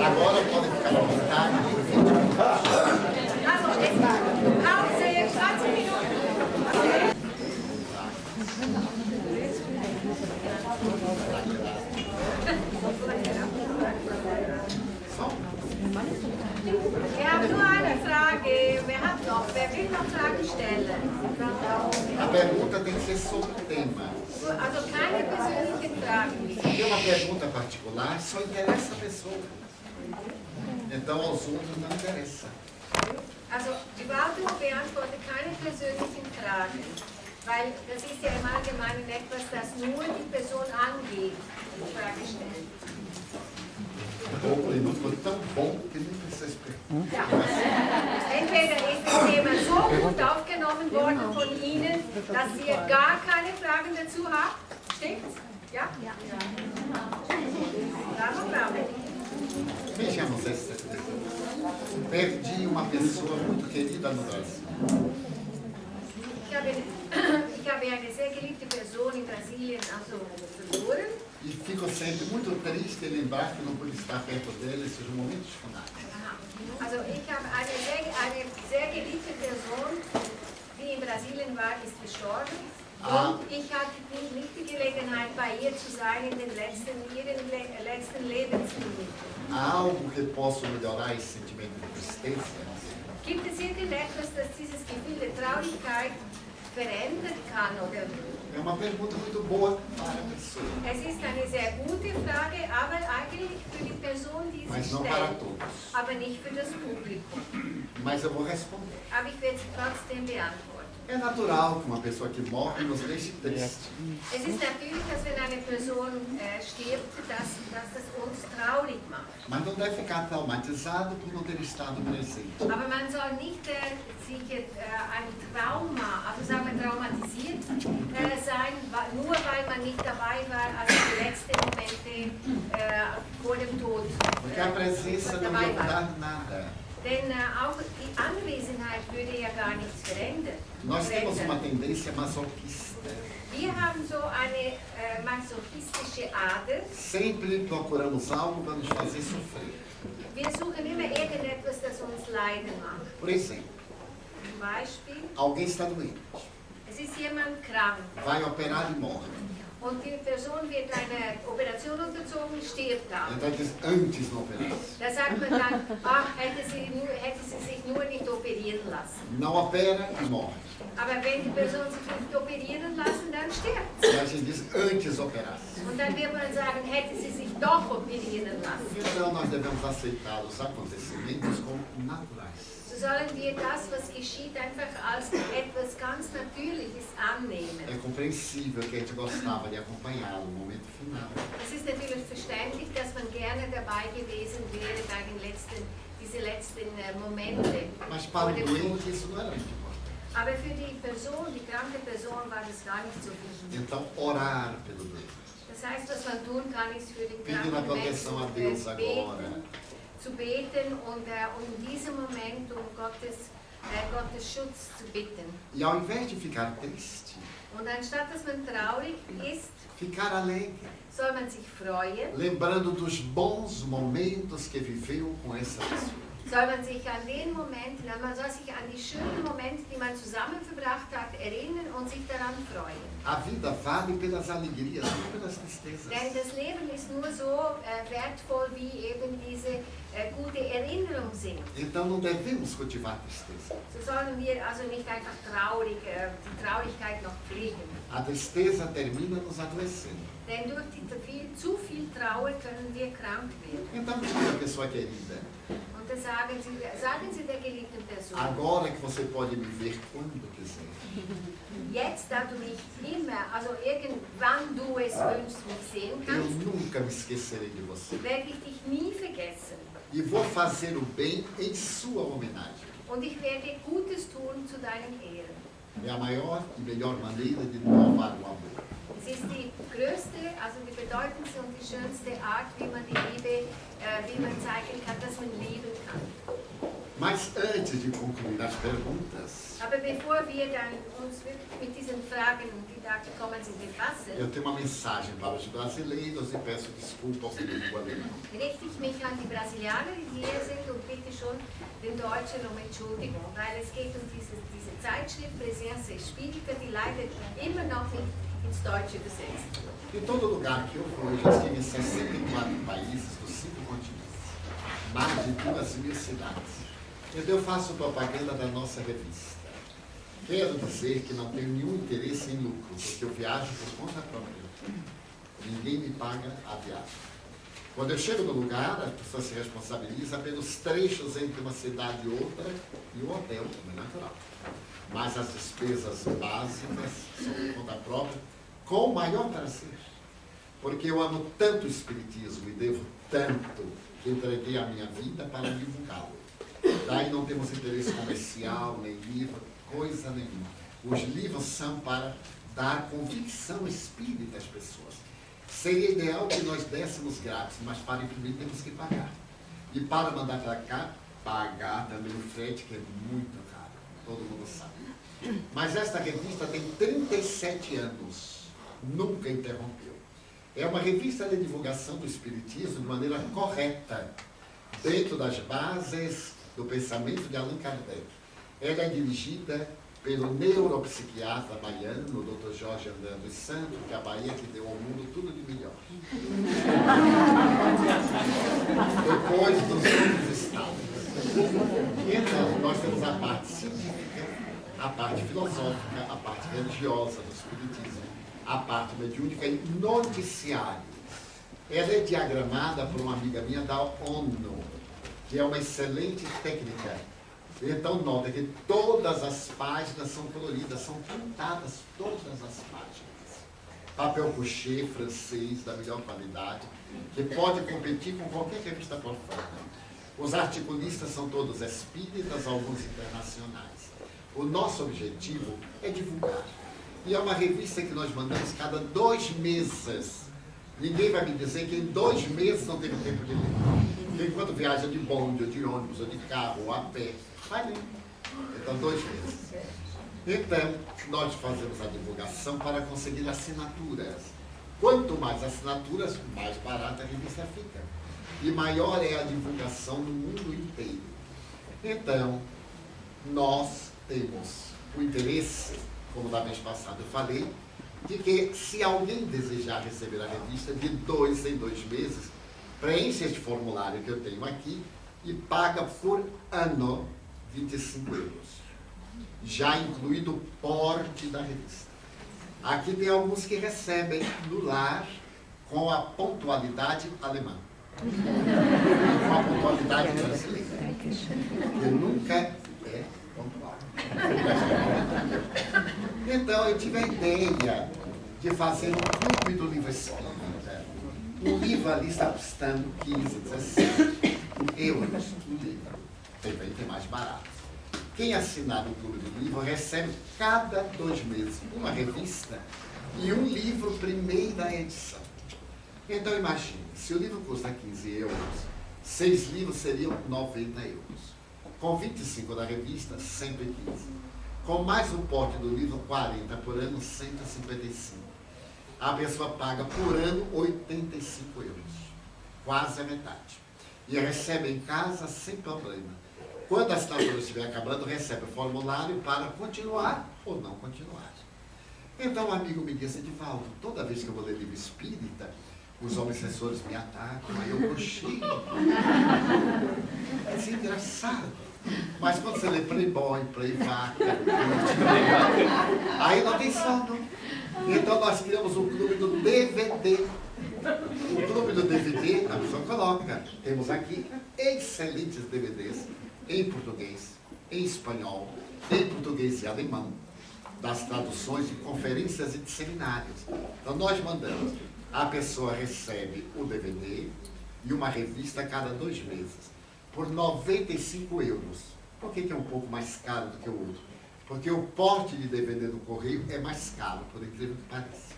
Agora podem ficar à vontade. Also, jetzt Pause, 20 Minuten. Wir haben nur eine Frage. Wer hat noch? Wer will noch Fragen stellen? A pergunta tem que ser sobre o tema. Also keine persönlichen Fragen. Se é uma pergunta particular, só interessa a pessoa. Então, aos outros não interessa. Also die Waltung beantwortet keine persönlichen Fragen, weil das ist ja im Allgemeinen etwas, das nur die Person angeht, die Frage stellt. O Plínio foi tão bom que nem precisa explicar. Ja. Entweder ist das Thema so gut aufgenommen worden von Ihnen, dass ihr gar keine Fragen dazu habt. Stimmt's? Ja? Ja. Bravo, bravo. Vejamos essa. Perdi uma pessoa muito querida no Brasil. Ich habe eine sehr geliebte Person in Brasilien verloren. E fico sempre muito triste em lembrar que não pude estar perto dela nesses momentos finais. Also ich habe eine sehr geliebte Person, die in Brasilien war, ist gestorben. Und ich hatte nicht die Gelegenheit, bei ihr zu sein in ihren letzten Lebensminuten. Há algo que possa melhorar esse sentimento de tristeza? Gibt es irgendetwas, das dieses Gefühl der Traurigkeit verändern kann? Oder? É uma pergunta muito boa para a pessoa, Es ist eine sehr gute Frage, aber eigentlich für die Person, die mas sie não para stellt, todos. aber nicht für das Publikum. Mas eu vou responder. Aber ich werde sie trotzdem beantworten. É natural que uma pessoa que morre nos deixe triste. Es ist natürlich, dass wenn eine Person stirbt, dass das uns traurig macht. Mas não deve ficar traumatizado por não ter estado presente. Aber man soll nicht sich ein Trauma, also sagen wir traumatisiert sein, nur weil man nicht dabei war, als die letzten Momente vor dem Tod Porque a presença não dabei ia war. mudar nada. Denn auch die Anwesenheit würde ja gar nichts verändern. Nós temos uma tendência masoquista. Wir haben so eine masochistische Ader. Sempre procuramos algo para nos fazer sofrer. Wir suchen immer irgendetwas, das uns leiden macht. Por exemplo, Zum Beispiel, alguém está doente, es ist jemand krank vai operar e morre. und die Person wird eine Operation unterzogen, stirbt da. Então diz, antes não operasse. Da sagt man dann, ach, hätte sie sich nur nicht operieren lassen. Não opera e morre. Aber wenn die Person sich nicht operieren lassen, dann stirbt E sie. a gente diz, antes operasse. Und dann wird man sagen, hätte sie sich doch operieren lassen. Então nós devemos aceitar os acontecimentos como naturais. So sollen wir das, was geschieht, einfach als etwas ganz Natürliches annehmen. É compreensível que a gente gostava de acompanhá-lo no momento final. Es ist natürlich verständlich, dass man gerne dabei gewesen wäre bei diese letzten Momente. Mas para o vor dem Tod. doente isso não era muito importante. Aber für die Person, die kranke Person, war das gar nicht so wichtig. Então, orar pelo doente. Das heißt, was man tun kann, ist für den Pedindo a kranken proteção a Deus agora. zu beten und in diesem Moment um Gottes Schutz zu bitten. E ao invés de ficar triste, Und anstatt dass man traurig ist, ficar alegre, soll man sich freuen, lembrando dos bons momentos que viveu com essa pessoa. soll man sich an den Momenten, man soll sich an die schönen Momente, die man zusammen verbracht hat, erinnern und sich daran freuen. A vida vale pelas alegrias, não pelas tristezas. Denn das Leben ist nur so wertvoll, wie eben diese gute Erinnerungen sind. Então não devemos cultivar tristeza. So sollen wir also nicht einfach die Traurigkeit noch pflegen. A tristeza termina nos adoecendo. Denn durch zu viel Trauer können wir krank werden. Então diga, pessoa querida, Und das sagen Sie der geliebten Person. agora que você pode me ver quando quiser, Jetzt, da du mich immer, also irgendwann du es wünschst, mich sehen eu kannst, nunca me esquecerei de você. werde ich dich nie vergessen. E vou fazer o bem em sua homenagem. Und ich werde Gutes tun zu deinen Ehren. É a maior e melhor maneira de provar o amor. Es ist die größte, also die bedeutendste und die schönste Art, wie man die Liebe, wie man zeigen kann, dass man lieben kann. Mas antes de concluir as perguntas, Aber bevor wir dann uns wirklich mit diesen Fragen, die da gekommen sind, befassen, eu tenho uma mensagem para os brasileiros e peço desculpa por língua alemã. richte ich mich an die Brasilianer, die hier sind, und bitte schon den Deutschen um Entschuldigung, weil es geht um diese Zeitschrift Presença Espírita, die leider immer noch nicht ins Deutsche übersetzt wird. Em todo lugar que eu fui, já estive em 64 países dos 5 continentes, mais de 2.000 cidades. Então eu faço propaganda da nossa revista. Quero dizer que não tenho nenhum interesse em lucro, porque eu viajo por conta própria. Ninguém me paga a viagem. Quando eu chego no lugar, a pessoa se responsabiliza pelos trechos entre uma cidade e outra e o hotel, como é natural. Mas as despesas básicas são por conta própria, com o maior prazer. Porque eu amo tanto o Espiritismo e devo tanto que entreguei a minha vida para divulgá-lo. Daí não temos interesse comercial, nem livro, coisa nenhuma. Os livros são para dar convicção espírita às pessoas. Seria ideal que nós dessemos grátis, mas para imprimir temos que pagar. E para mandar para cá, pagar também o frete, que é muito caro, todo mundo sabe. Mas esta revista tem 37 anos, nunca interrompeu. É uma revista de divulgação do Espiritismo de maneira correta, dentro das bases do pensamento de Allan Kardec. Ela é dirigida pelo neuropsiquiatra baiano, o Dr. Jorge André dos Santos, que é a Bahia que deu ao mundo tudo de melhor. Depois dos outros estados. Então, nós temos a parte científica, a parte filosófica, a parte religiosa do Espiritismo, a parte mediúnica e noticiário. Ela é diagramada por uma amiga minha da ONU, que é uma excelente técnica. Então, nota que todas as páginas são coloridas, são pintadas todas as páginas. Papel couché francês, da melhor qualidade, que pode competir com qualquer revista profana. Os articulistas são todos espíritas, alguns internacionais. O nosso objetivo é divulgar. E é uma revista que nós mandamos cada 2 meses. Ninguém vai me dizer que em 2 meses não teve tempo de ler. Porque enquanto viaja de bonde, ou de ônibus, ou de carro, ou a pé, vai ler. Então, 2 meses. Então, nós fazemos a divulgação para conseguir assinaturas. Quanto mais assinaturas, mais barata a revista fica. E maior é a divulgação no mundo inteiro. Então, nós temos o interesse, como da vez passada eu falei, de que se alguém desejar receber a revista, de 2 em 2 meses, preenche este formulário que eu tenho aqui e paga por ano 25 euros. Já incluído o porte da revista. Aqui tem alguns que recebem no lar com a pontualidade alemã. Com a pontualidade brasileira. Que nunca é pontual. Então eu tive a ideia de fazer um clube do livro espírita. O livro ali está custando 15, 16 euros o livro. Também tem mais barato. Quem assinar o Clube do Livro recebe cada 2 meses uma revista e um livro primeira edição. Então imagine, se o livro custa 15 euros, 6 livros seriam 90 euros. Com 25 da revista, 115. Com mais o porte do livro, 40 por ano, 155. A pessoa paga por ano 85 euros. Quase a metade. E recebe em casa sem problema. Quando a assinatura estiver acabando, recebe o formulário para continuar ou não continuar. Então um amigo me disse, Edivaldo, toda vez que eu vou ler livro espírita, os obsessores me atacam, aí eu cochilo. É assim, engraçado. Mas quando você lê Playboy, Playvaca, aí não tem sono. Então nós criamos o clube do DVD. O clube do DVD, a pessoa coloca. Temos aqui excelentes DVDs em português, em espanhol, em português e alemão, das traduções de conferências e de seminários. Então nós mandamos, a pessoa recebe o DVD e uma revista a cada 2 meses, por 95 euros. Por que é um pouco mais caro do que o outro? Porque o porte de DVD do correio é mais caro, por incrível que pareça.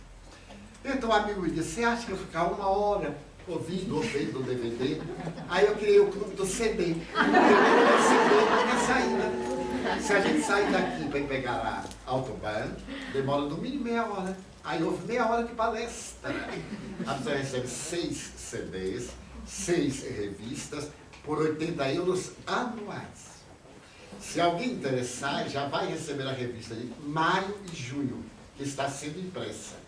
Então o amigo me disse, você acha que eu ficar 1 hora ouvindo o DVD? Aí eu criei o clube do CD. O CD não tem saída. Se a gente sair daqui para pegar a autobahn, demora no mínimo meia hora. Aí houve meia hora de palestra. A pessoa recebe 6 CDs, 6 revistas, por 80 euros anuais. Se alguém interessar, já vai receber a revista de maio e junho, que está sendo impressa.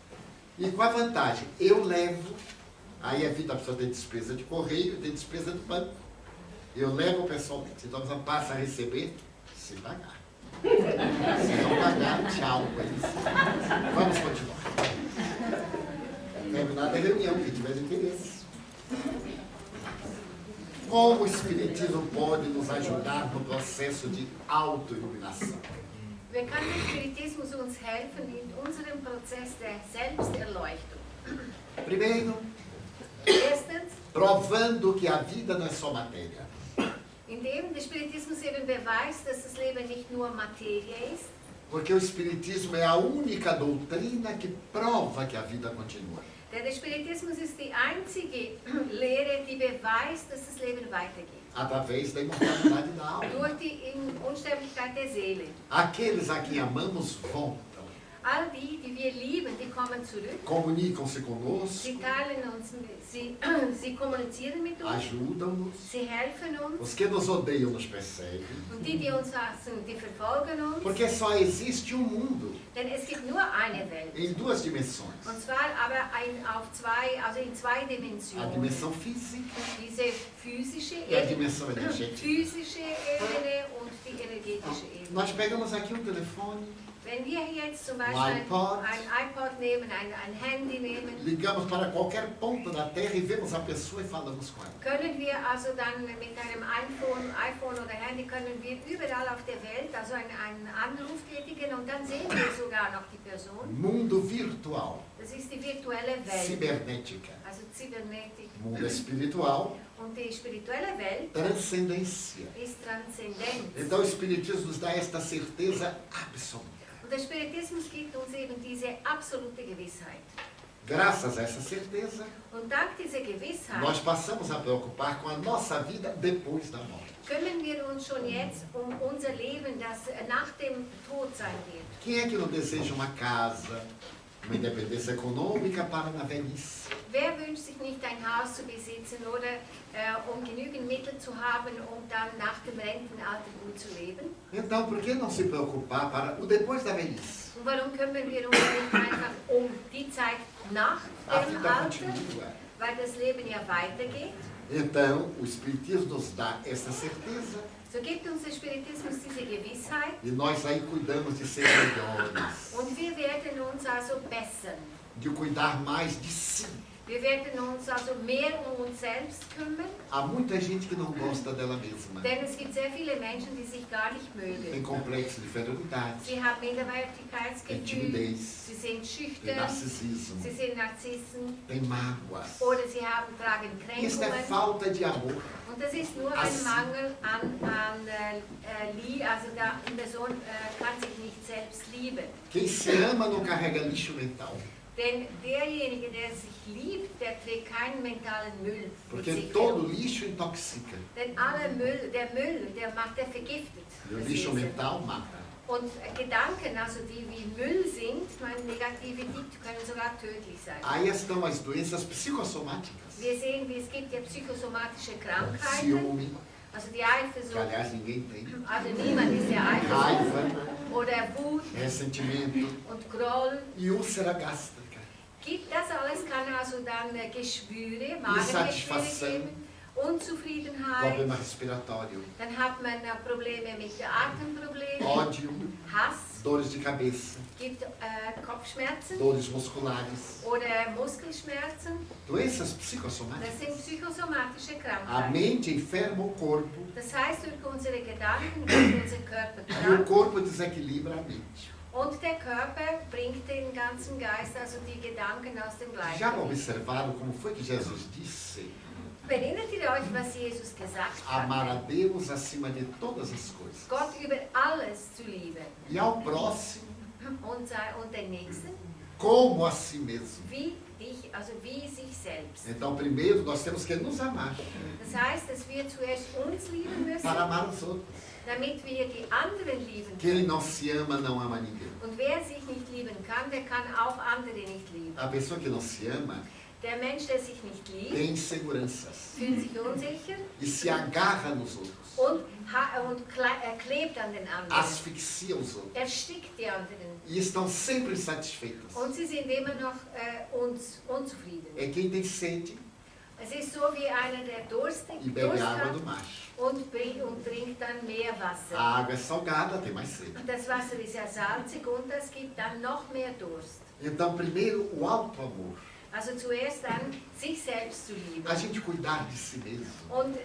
E com a vantagem, eu levo, aí evita a pessoa ter despesa de correio, ter despesa do banco. Eu levo pessoalmente. Então você passa a receber sem pagar. Se não pagar, tchau. Vamos continuar. Terminada a reunião, quem tiver interesse. Como o Espiritismo pode nos ajudar no processo de autoiluminação? Wie kann der Spiritismus uns helfen in unserem Prozess der Selbsterleuchtung? Primeiro, Erstens, provando que a vida não é só matéria. indem der Spiritismus eben beweist, dass das Leben nicht nur Materie ist. Porque o Espiritismo é a única doutrina que prova que a vida continua. Denn der Spiritismus ist die einzige Lehre, die beweist, dass das Leben weitergeht. Através da imortalidade da alma. Durch die Unsterblichkeit der Seele. Aqueles a quem amamos voltam. All die, die wir lieben, die kommen zurück. Comunicam-se conosco. Sie teilen uns, sie kommunizieren mit uns. Ajudam-nos. Sie helfen uns. Os que nos odeiam nos perseguem. Und die, die uns hassen, die verfolgen uns. Porque só existe um mundo. Denn es gibt nur eine Welt. Em 2 dimensões. Und zwar aber in zwei Dimensionen. A dimensão física Diese physische e a Ebene, dimensão energética. physische Ebene und die energetische Ebene. Nós pegamos aqui um telefone, Wenn wir jetzt zum Beispiel ein iPod nehmen, ein Handy nehmen, ligamos para qualquer ponto da Terra e vemos a pessoa e falamos com ela. können wir also dann mit einem iPhone oder Handy können wir überall auf der Welt also einen Anruf tätigen und dann sehen wir sogar noch die Person. Mundo virtual, Das ist die virtuelle Welt, cibernética. also Cybernetik. Mundo espiritual, Und die spirituelle Welt transcendência. ist Transzendenz. Então o Espiritismo nos dá esta certeza absoluta. Und der Spiritismus gibt uns eben diese absolute Gewissheit. Graças a essa certeza, und dank dieser Gewissheit nós passamos a preocupar com a nossa vida depois da morte. kümmern wir uns schon jetzt um unser Leben, das nach dem Tod sein wird. Quem é que não deseja uma casa, uma independência econômica para na velhice? Wer wünscht sich nicht ein Haus zu besitzen oder um genügend Mittel zu haben, um dann nach dem Rentenalter gut zu leben? Então, por que não se preocupar para o depois da velhice? Und warum kümmern wir uns nicht einfach um die Zeit nach A dem vida Alter? continua. Weil das Leben ja weitergeht. Então, o Espiritismo nos dá essa certeza So gibt uns der Spiritismus diese Gewissheit e nós aí cuidamos de ser melhores, und wir werden uns also bessern. de cuidar mais de si. Wir werden uns also mehr um uns selbst kümmern, Há muita gente que não gosta dela mesma. denn es gibt sehr viele Menschen, die sich gar nicht Tem mögen. complexo de inferioridade, Sie haben tem Minderwertigkeitsgefühl, timidez, sie sind tem schüchtern, narcisismo, sie sind Narzissen tem mágoas. oder sie tragen Isso é Kränkungen. falta de amor. Und das ist nur ein Assim. Mangel an Liebe, also die Person kann sich nicht selbst lieben. Quem se ama não carrega lixo mental. Denn derjenige, der sich liebt, der trägt keinen mentalen Müll mit Porque sich todo herum. lixo intoxica. Denn der Müll, der vergiftet. E o das lixo Wesen. mental mata. Und Gedanken, also die wie Müll sind, negative, die können sogar tödlich sein. Aí estão as doenças psicossomáticas. Wir sehen, wie es gibt ja psychosomatische Krankheiten, Ciúme, also die que Eifersucht, aliás ninguém tem. also niemand ist ja Eifersucht, Raiva, oder Wut ressentimento und Groll. e úlcera gástrica. Das alles kann also dann Geschwüre, Magengeschwüre Insatisfação, geben, Unzufriedenheit, problema respiratório, dann hat man Probleme mit Atemproblemen, ódio, Hass, dores de cabeça, gibt Kopfschmerzen dores musculares, oder Muskelschmerzen. doenças Das psicossomáticas. sind psychosomatische A Krankheiten. mente enferma o corpo Das heißt, durch unsere Gedanken wird unser Körper e o krank corpo desequilibra a mente. und der Körper bringt den ganzen Geist, also die Gedanken aus dem Já Gleichgewicht. observaram como foi que Jesus disse? Erinnert ihr euch, was Jesus gesagt Amar a hat? Deus acima de todas as coisas. Gott über alles zu lieben E ao próximo und den Nächsten como a si mesmo. wie dich, also wie sich selbst. Então, primeiro, nós temos que nos amar Das heißt, dass wir zuerst uns lieben müssen, para amar os outros. damit wir die anderen lieben Quem können. não se ama não ama ninguém. Und wer sich nicht lieben kann, der kann auch andere nicht lieben. A pessoa que não se ama Der Mensch, der sich nicht liebt, tem inseguranças fühlt sich unsicher e se agarra nos outros, und klebt an den anderen. asfixia os outros Erstickt die anderen. e estão sempre insatisfeitos. Und sie sind immer noch unzufrieden. É quem tem sede Es ist so wie einer, der Durst e bebe hat água do macho. und trinkt dann mehr Wasser. A água é salgada, tem mais sede. Und das Wasser ist ja salzig und das gibt dann noch mehr Durst. Então, primeiro, o alto amor. Also zuerst dann sich selbst zu lieben. A gente cuidar de si mesmo. Und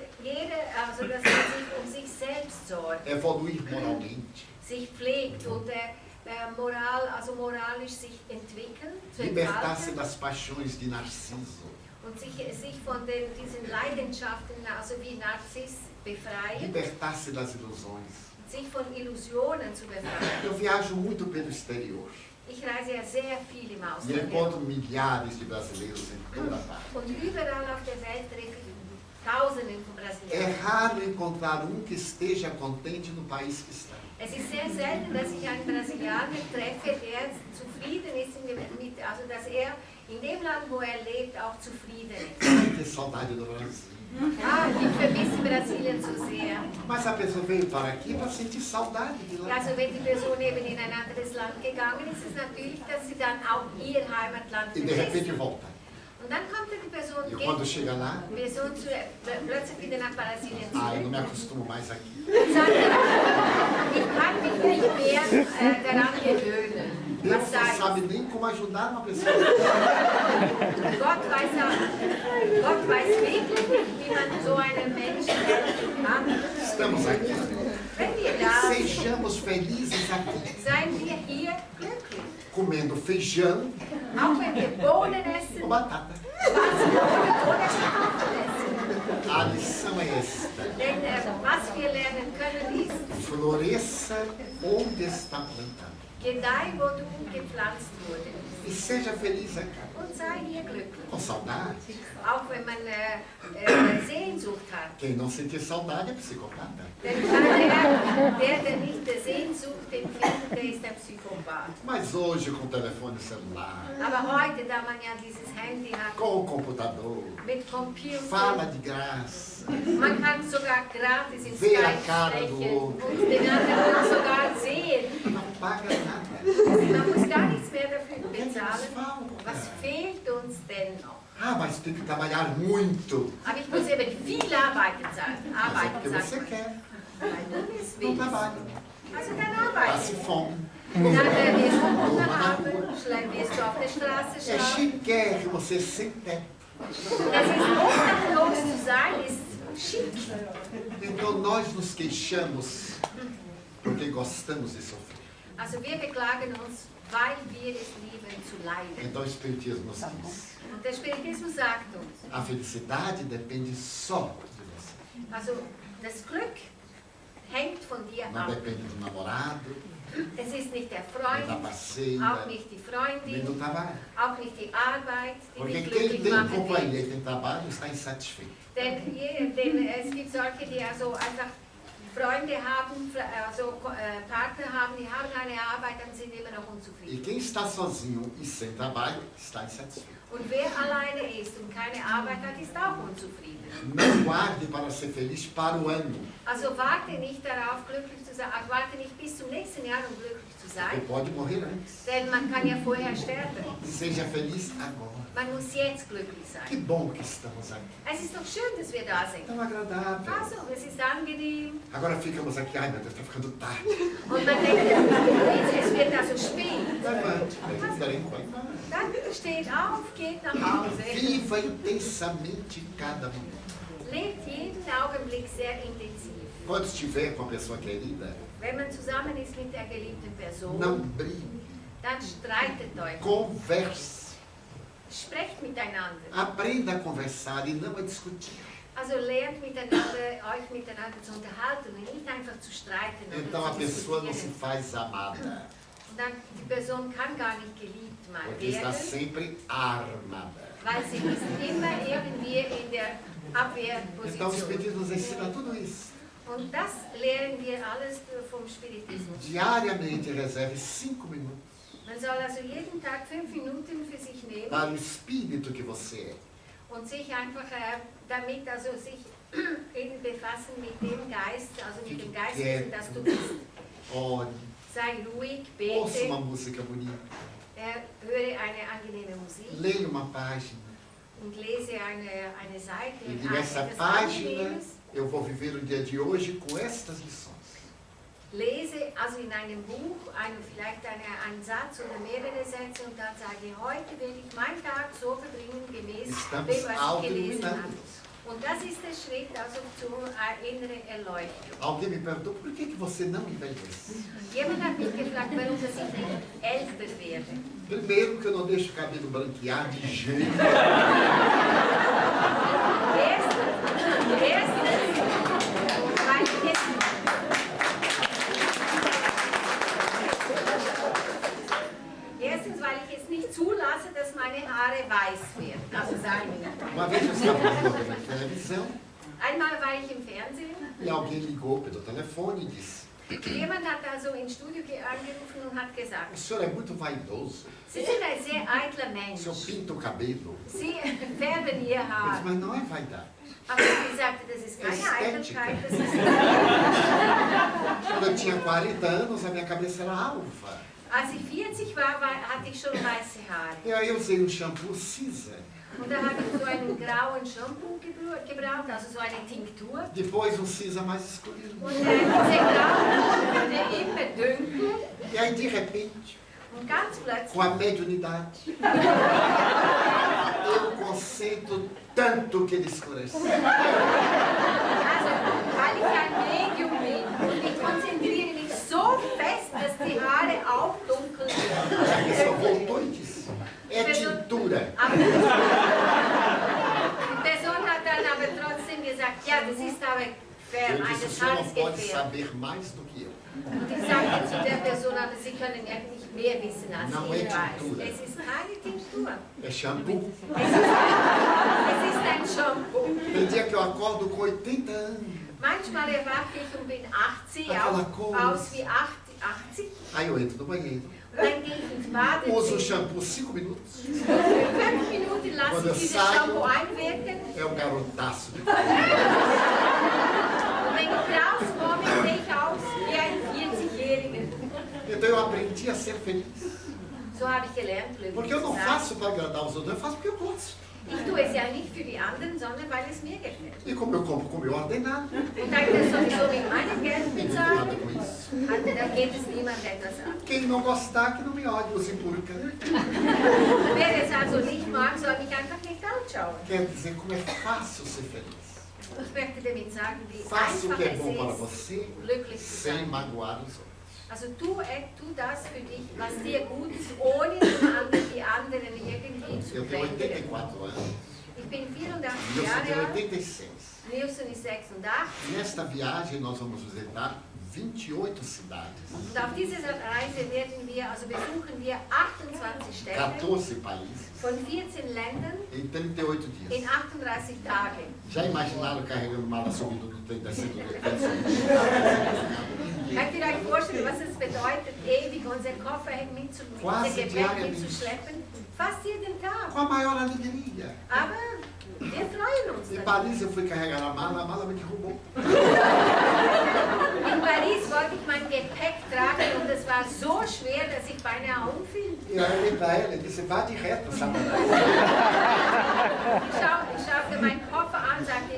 also dass man sich um sich selbst sorgt, Evoluir moralmente. sich pflegt und moralisch sich entwickelt, zu Libertar-se entfalten das paixões de Narciso. und sich von diesen Leidenschaften, also wie Narziss, befreien, Libertar-se das ilusões. sich von Illusionen zu befreien. Eu viajo muito pelo exterior Ich reise ja sehr viel im e Ausland encontro milhares de brasileiros em toda parte. und überall auf der Welt treffe ich Tausenden von É Brasilianern. raro encontrar um que esteja contente no país que está. Es ist sehr selten, dass ich einen Brasilianer treffe, der zufrieden ist, also dass er in dem Land, wo er lebt, auch zufrieden ist. Ai, que saudade do Brasil. Ich vermisse Brasilien so sehr. Mas a pessoa veio para aqui para sentir saudade de lá. Also wenn die Person eben in ein anderes Land gegangen ist, ist es natürlich, dass sie dann auch ihr Heimatland E de repente verlässt. volta. Und dann kommt die Person, E quando chega lá, plötzlich wieder nach Brasilien eu não zurück. me acostumo mais aqui. Und sagt, ich kann mich nicht mehr daran gewöhnen. Deus Was não sei sabe nem como ajudar uma pessoa. Gott weiß wirklich nicht, wie man so einem Menschen helfen kann. Estamos aqui. Wenn wir da sind, Sejamos felizes aqui. seien wir hier glücklich. Comendo feijão Auch wenn wir Bohnen essen, ou batata. Bohnen oder Kartoffeln essen. A lição é esta. Denn was wir lernen können ist, Floresça onde está plantado. gedeihe, wo du gepflanzt wurdest. E seja feliz, hein, cara? Und sei hier glücklich. Com saudade. Auch wenn man Sehnsucht hat. Quem não sentir saudade é psicopata. Denn der nicht der Sehnsucht empfindet, der ist ein Psychopath. Mas hoje, com o telefone celular, Aber heute, da man ja dieses Handy hat, com o computador, mit Computer, fala de graça, man kann sogar gratis in vê a Skype cara do sprechen outro, und den anderen sogar sehen. não paga nada. Man muss gar nichts mehr dafür O que é que nos bezahlen. falta? Was fehlt uns denn noch? Ah, mas tem que trabalhar muito. Aber ich muss eben viel arbeiten, Mas é porque você quer, weil du es não willst. trabalha. Also dann Passe arbeite. fome. Dann wirst du Hunger haben, wirst du auf der Straße É schlafen. chiquérrimo ser sem teto. Das ist obdachlos zu sein, ist chic. Então nós nos queixamos porque gostamos de sofrer. Also wir beklagen uns, weil wir es lieben zu leiden. Então o Espiritismo nos diz, Und der Spiritismus sagt uns, a felicidade depende só de você. also das Glück hängt von dir Não ab. depende do namorado, Es ist nicht der nem Freund, da auch parceira, nicht die nem Freundin, do trabalho. auch nicht die Arbeit, die Porque dich quem glücklich tem machen companhia wird. e tem trabalho está insatisfeito. Denn es gibt solche, die also einfach Freunde haben, also Partner haben, die haben eine Arbeit, dann sind immer noch E unzufrieden. quem está sozinho e sem trabalho está insatisfeito. Und wer alleine ist und keine Arbeit hat, ist auch unzufrieden. Não guarde para ser feliz para o ano. Also warte nicht darauf, glücklich zu sein, warte nicht bis zum nächsten Jahr, um glücklich zu Você sein, pode morrer antes. denn man kann ja vorher sterben. Seja feliz agora. Man muss jetzt glücklich Que sein. bom que estamos aqui. Es ist doch schön, dass wir da sind. Tão agradável. Also, es ist angenehm. Agora ficamos aqui, ai meu Deus, está ficando tarde. Und man denkt, es wird also spät. Levante, daí vai embora. Dann steht auf, geht nach Hause. Viva intensamente cada momento. Lebt jeden Augenblick sehr intensiv. Quando estiver com a pessoa querida, Wenn man zusammen ist mit der geliebten Person, não brigue, dann streitet euch. converse. Sprecht miteinander. Aprenda a conversar e não a discutir. Also lernt miteinander, euch miteinander zu unterhalten und nicht einfach zu streiten oder Então a zu pessoa não se diskutieren. faz amada, Und dann, die Person kann gar nicht geliebt mal porque está werden, sempre armada. weil sie ist immer irgendwie in der Então o Abwehrposition. Espiritismo nos ensina tudo isso. Und das lernen wir alles vom Spiritismus. Diariamente reserve 5 minutos Man soll also jeden Tag 5 Minuten für sich nehmen para o espírito que você é. und sich einfach damit, also sich eben befassen mit dem Geist, also mit dem Geist, das du bist. Ore, Sei ruhig, ouça uma bete, música bonita, höre eine angenehme Musik leia uma página. und lese eine Seite, E diga, essa etwas página Angenehmes. eu vou viver o dia de hoje com estas lições. Lese also in einem Buch vielleicht einen Satz oder mehrere Sätze und dann sage, heute werde ich meinen Tag so verbringen, gemäß dem, Estamos was ich gelesen habe. autoiluminados. Und das ist der Schritt also zur inneren Erleuchtung. Alguém me perguntou, por que você não envelhece? Jemand hat mich gefragt, warum dass ich nicht älter werde. Primeiro, que eu não deixo o cabelo branquear de jeito nenhum. Erstens, weil ich es nicht zulasse, dass meine Haare weiß werden. Also sagen wir. Uma vez eu estava vendo na televisão Einmal war ich im Fernsehen. e alguém ligou pelo telefone e disse, Jemand hat also ins Studio angerufen und hat gesagt, o senhor é muito vaidoso, Sie sind ein sehr eitler o Mensch. senhor pinta o cabelo. Sie färben Ihr Eu disse, Haar. mas não é vaidade. Aber ich sagte, das ist keine Ästhetik. Eitelkeit, das ist... Quando eu tinha 40 anos, a minha cabeça era alva. Als ich 40 war, hatte ich schon weiße Haare. E aí eu usei um shampoo cinza. Und da habe ich so einen grauen Shampoo gebraucht, also so eine Tinktur. Depois um cinza mais escurinho. Und diese graue wurde immer dunkler. E aí, de repente, Und ganz com plötzlich, a mediunidade, eu concentro tanto que ele escureceu. also weil ich ein Medium bin und ich konzentriere mich so fest, dass die Haare auch dunkel A pessoa werden. voltou e disse, é tintura. Aber die Person hat dann aber trotzdem gesagt, ja, das ist aber Eu disse, o senhor não pode saber mais do que eu. Und ich sagte zu der Person, aber Sie können ja nicht mehr wissen als Não ich é weiß. tintura. Es ist keine Tinktur. É shampoo. Es ist ein Shampoo. Tem dia que eu acordo com 80 anos. Manchmal erwache ich und bin 80, Aquela coisa. aus wie 80. Aí eu entro no banheiro. Und dann gehe ich ins Uso o Badezimmer. shampoo 5 minutos. Für 5 Minuten lasse Quando eu ich dieses saio, Shampoo einwirken. É um garotaço de Und wenn ich rauskomme, sehe ich aus wie ein 40-Jähriger. Então eu aprendi a ser feliz. So habe ich gelernt, glücklich Porque eu zu não sein. faço para agradar os outros, eu faço porque eu gosto. Ich tue es ja nicht für die anderen, sondern weil es mir gefällt. E como eu compro com o meu ordenado, Und da ich das sowieso mit meinem Geld ninguém tem nada bezahle, com isso. da geht es niemand etwas an. Quem não gostar, que não me olhe, use pública. Wer es also nicht mag, soll mich einfach nicht anschauen. Quer dizer como é fácil ser feliz. Ich möchte damit sagen, wie Faça o einfach que é bom para es ist, você, glücklich zu sem sein. magoar os outros. Also tu das für dich, was dir gut ist, ohne die anderen irgendwie zu Eu tenho kränken. 84 anos, Ich bin 84 Nilson Jahre tem alt, 86. Nilson ist 86. Nesta viagem nós vamos visitar 28 cidades, Und auf dieser Reise besuchen wir 28 Städte 14 países, von 14 Ländern em 38 in dias. 38 Tagen. Já imaginaram carregando mala subindo do trem, descendo do trem? Könnt ihr euch vorstellen, was es bedeutet, ewig unseren Koffer unser Quase Gepäck diariamente. mitzuschleppen? Fast jeden Tag. Com a maior alegria. Aber wir freuen uns. Em Dann. Paris eu fui carregar a mala me derrubou. In Paris wollte ich mein Gepäck tragen und es war so schwer, dass ich beinahe umfiel. E aí eu olhei para ela e disse, vá de reto, Satanás. Ich schaute meinen Koffer an und sagte,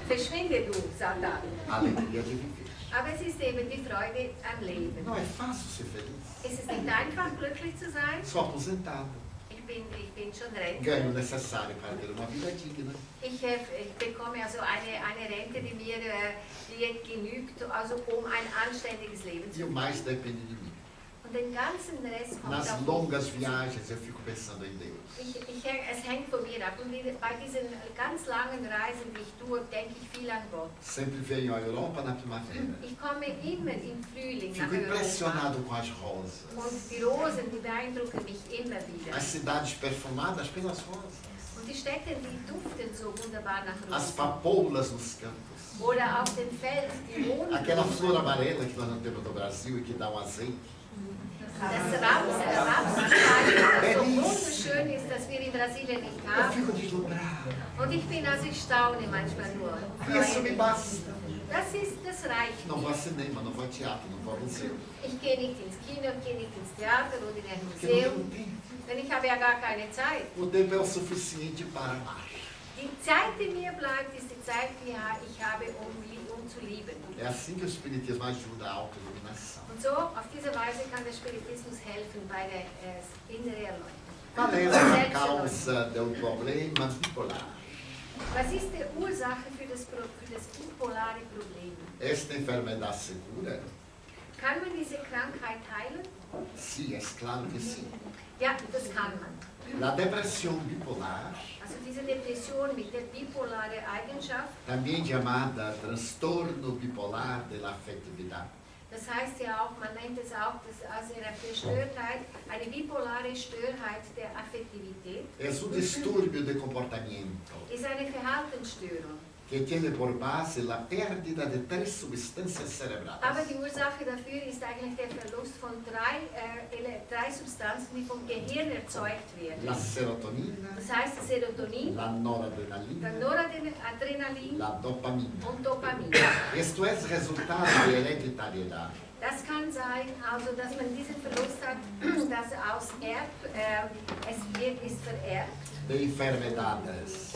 verschwinde du, Satan. Alegria de viver. Aber es ist eben die Freude am Leben. Não é fácil ser feliz. Es ist nicht einfach, glücklich zu sein. Sou aposentado. Ich bin schon Rentner. Ganho o necessário para ter uma vida digna. Ich bekomme also eine Rente, die mir genügt, also um ein anständiges Leben zu E o führen. mais depende de mim. Und den ganzen Rest kommt Nas auf longas mich. viagens eu fico pensando em Deus. Es hängt von mir ab. Und bei diesen ganz langen Reisen, die ich tue, denke ich viel an Gott. Sempre venho à Europa na primavera. Ich komme immer im Frühling nach Fico Europa. impressionado com as rosas. Und die Rosen, die beeindrucken mich immer wieder. As cidades perfumadas pelas rosas. Und die Städte, die duften so wunderbar nach As Rosen. papoulas nos campos. Oder auf dem Feld, die Aquela flor Honigbienen. amarela que nós não temos no Brasil e que dá um azeite. Das Rapswein, das so wunderschön ist, dass wir in Brasilien nicht Eu haben. fico deslumbrado. Und ich staune manchmal nur. Isso me basta. Das reicht Não nicht. vou ao cinema, não vou ao teatro, não vou ao museu. Ich gehe nicht ins Kino, ich gehe nicht ins Theater oder in ein Porque não tenho Museum, tempo. denn ich habe ja gar keine Zeit. O tempo é o suficiente para amar. Die Zeit, die mir bleibt, ist die Zeit, die ich habe, um zu lieben. É assim que o Espiritismo ajuda a autoiluminação. Und so, auf diese Weise kann der Spiritismus helfen bei der inneren Erleuchtung. Qual é a causa do problema bipolar? Was ist die Ursache für das bipolare Problem? Esta enfermidade se cura? Kann man diese Krankheit heilen? Sim, é claro que sim. Ja, das kann man. La depressão bipolar, Also diese Depression mit der bipolaren Eigenschaft, também chamada transtorno bipolar de la afetividade, das heißt ja auch, man nennt es auch als eine Verstörtheit, eine bipolare Störheit der Affektivität, é um distúrbio de comportamento ist eine Verhaltensstörung. que tiene por base la pérdida de 3 substâncias cerebrais. Aber die Ursache dafür ist eigentlich der Verlust von drei Substanzen, die vom Gehirn erzeugt werden. La serotonina, Das heißt das Serotonin, la noradrenalina, der Noradrenalin la dopamina. und Dopamin. Isto é resultado de hereditariedade. Das kann sein, also dass man diesen Verlust hat, dass ist vererbt. De enfermedades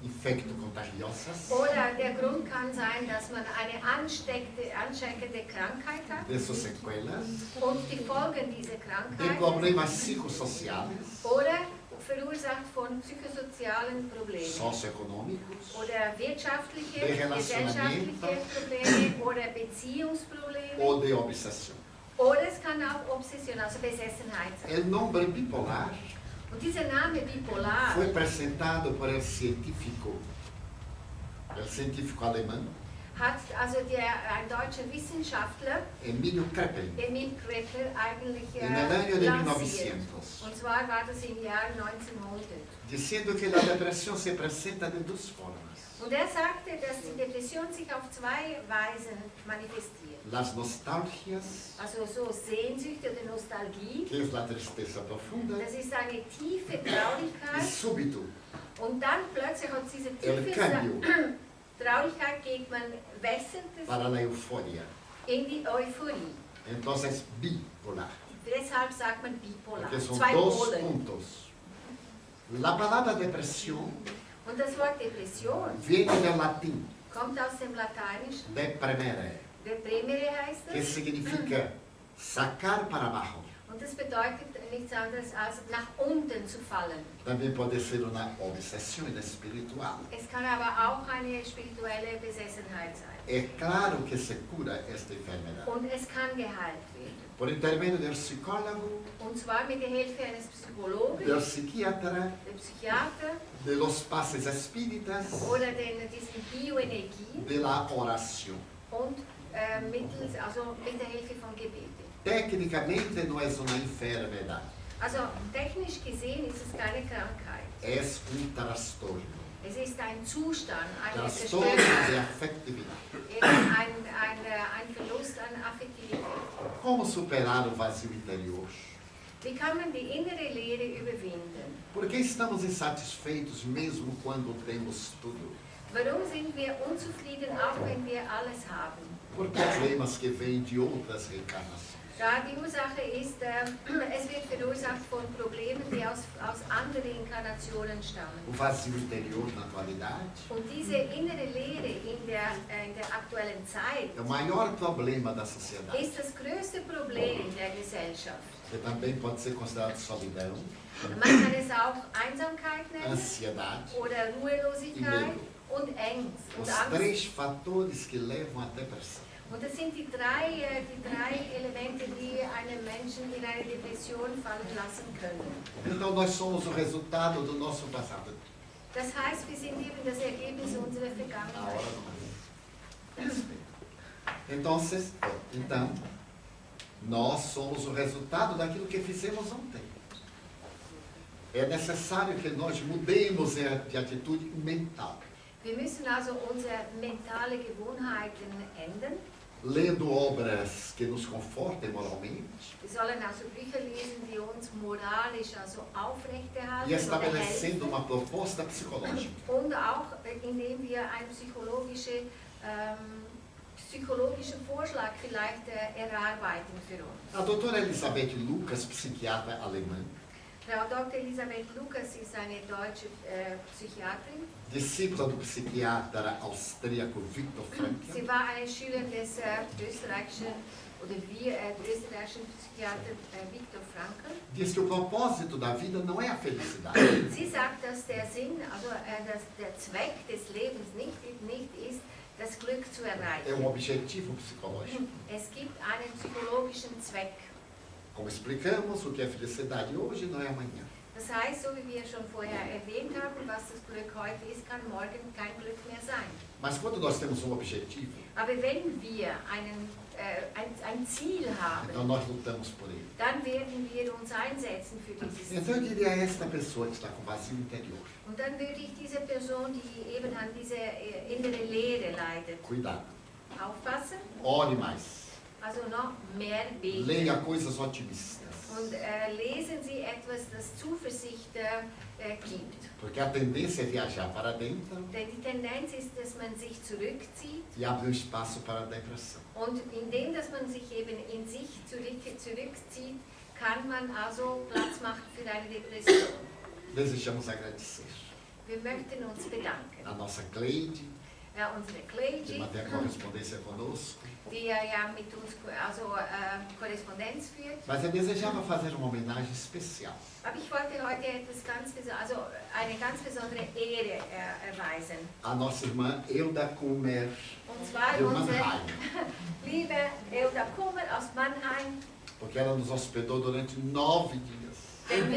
infecto-contagiosas, Oder der Grund kann sein, dass man eine ansteckende Krankheit hat de suas sequelas, und die Folgen dieser de Krankheit problemas psicossociais, oder verursacht von psychosozialen Problemen socioeconômicos, oder wirtschaftliche, De relacionamento. gesellschaftliche Probleme oder Beziehungsprobleme ou de obsessão. oder es kann auch Obsession, also Besessenheit sein. O nome bipolar Und dieser Name bipolar foi apresentado por el científico del scientifico alemán hat also ein deutscher Wissenschaftler, Emil Kraepelin, eigentlich en el año de lanciert. 1900, Und zwar war das im Jahr 1900. diciendo que la depresión se presenta de dos formas. Und er sagte, dass die Depression sich auf zwei Weisen manifestiert. Las nostalgias, Also so Sehnsüchte oder Nostalgie. que es la tristeza profunda, Das ist eine tiefe y Traurigkeit. súbito Und dann plötzlich hat diese el tiefe cambio Traurigkeit geht man wechselt es para la euforia. in die Euphorie. Entonces, bipolar, Deshalb sagt man bipolar. porque son Zwei dos Polen. puntos. La palabra depresión Und das Wort Depression viene del latín, kommt aus dem Lateinischen. deprimere, Deprimere heißt que es. significa sacar para abajo. Und das bedeutet nichts anderes als nach unten zu fallen. También puede ser una obsesión espiritual. Es kann aber auch eine spirituelle Besessenheit sein. Es claro que se cura esta enfermedad Und es kann geheilt werden. por intermedio del psicólogo, Und zwar mit der Hilfe eines Psychologen, del psiquiatra, dem Psychiater de los pases espíritas, oder diesen Bioenergie de la oración. und mit der Hilfe von Gebeten. Técnicamente no es una enfermedad, Also technisch gesehen ist es keine Krankheit. es un trastorno. Es ist ein Zustand, eine Trastorno Zerstörung, de afectividad. ein Verlust an Affektivität. Como superar o vazio interior? Wie kann man die innere Leere überwinden? Por que estamos insatisfeitos mesmo quando temos tudo? Warum sind wir unzufrieden, auch wenn wir alles haben? Por problemas que vêm de outras reencarnações. Ja, die Ursache ist, es wird verursacht von Problemen, die aus anderen Inkarnationen stammen. O vazio interior na atualidade Und diese innere Leere in der aktuellen Zeit é o maior problema da sociedade. ist das größte Problem der Gesellschaft. Que também pode ser considerado solidão, Man kann es auch Einsamkeit nennen ansiedade, oder Ruhelosigkeit und Angst und os Angst. três fatores que levam à depressão. Und das sind die drei Elemente, die einen Menschen in eine Depression fallen lassen können. Então nós somos o resultado do nosso passado. Das heißt, wir sind eben das Ergebnis unserer A Vergangenheit. hora não é. Então, nós somos o resultado daquilo que fizemos ontem. É necessário que nós mudemos de atitude mental. Wir müssen also unsere mentale Gewohnheiten ändern. Lendo obras que nos confortem moralmente Wir sollen also Bücher lesen, die uns moralisch also aufrechterhalten e oder estabelecendo helfen. uma proposta psicológica. Und auch indem wir einen psychologischen Vorschlag vielleicht erarbeiten für uns. A doutora Elisabeth Lucas, psiquiatra alemã, Frau Dr. Elisabeth Lucas ist eine deutsche Psychiaterin. discípula do psiquiatra austríaco Viktor Frankl, Sie war eine Schülerin des österreichischen Psychiater Viktor Frankl. diz que o propósito da vida não é a felicidade, Sie sagt, dass der Sinn, also dass der Zweck des Lebens nicht ist, das Glück zu é erreichen. objetivo psicológico. Es gibt einen psychologischen Zweck. Como explicamos, o que é felicidade hoje não é amanhã. Das heißt, so wie wir schon vorher erwähnt haben, was das Glück heute ist, kann morgen kein Glück mehr sein. Mas quando nós temos um objetivo, Aber wenn wir ein Ziel haben, então nós lutamos por ele. dann werden wir uns einsetzen für dieses Então eu Ziel. diria a esta pessoa que está com vazio interior, Und dann würde ich diese Person, die eben an dieser innere Leere leidet, cuidado, aufpassen, ore mais, also noch mehr beten. leia coisas otimistas, Und lesen Sie etwas, das Zuversicht gibt. porque a tendência é viajar para dentro Denn die Tendenz ist, dass man sich zurückzieht e abre um espaço para a depressão. und indem, dass man sich eben in sich zurückzieht, kann man also Platz machen für eine Depression. Desejamos agradecer Wir möchten uns bedanken. a nossa Cleide, Unsere que Cleide, mantém a correspondência conosco, die ja mit uns also Korrespondenz führt. mas eu desejava fazer uma homenagem especial Aber ich wollte heute eine ganz besondere Ehre erweisen. à nossa irmã Elda Kummer, Und zwar de unsere Mannheim, liebe Elda Kummer aus Mannheim. porque ela nos hospedou durante 9 dias. Denn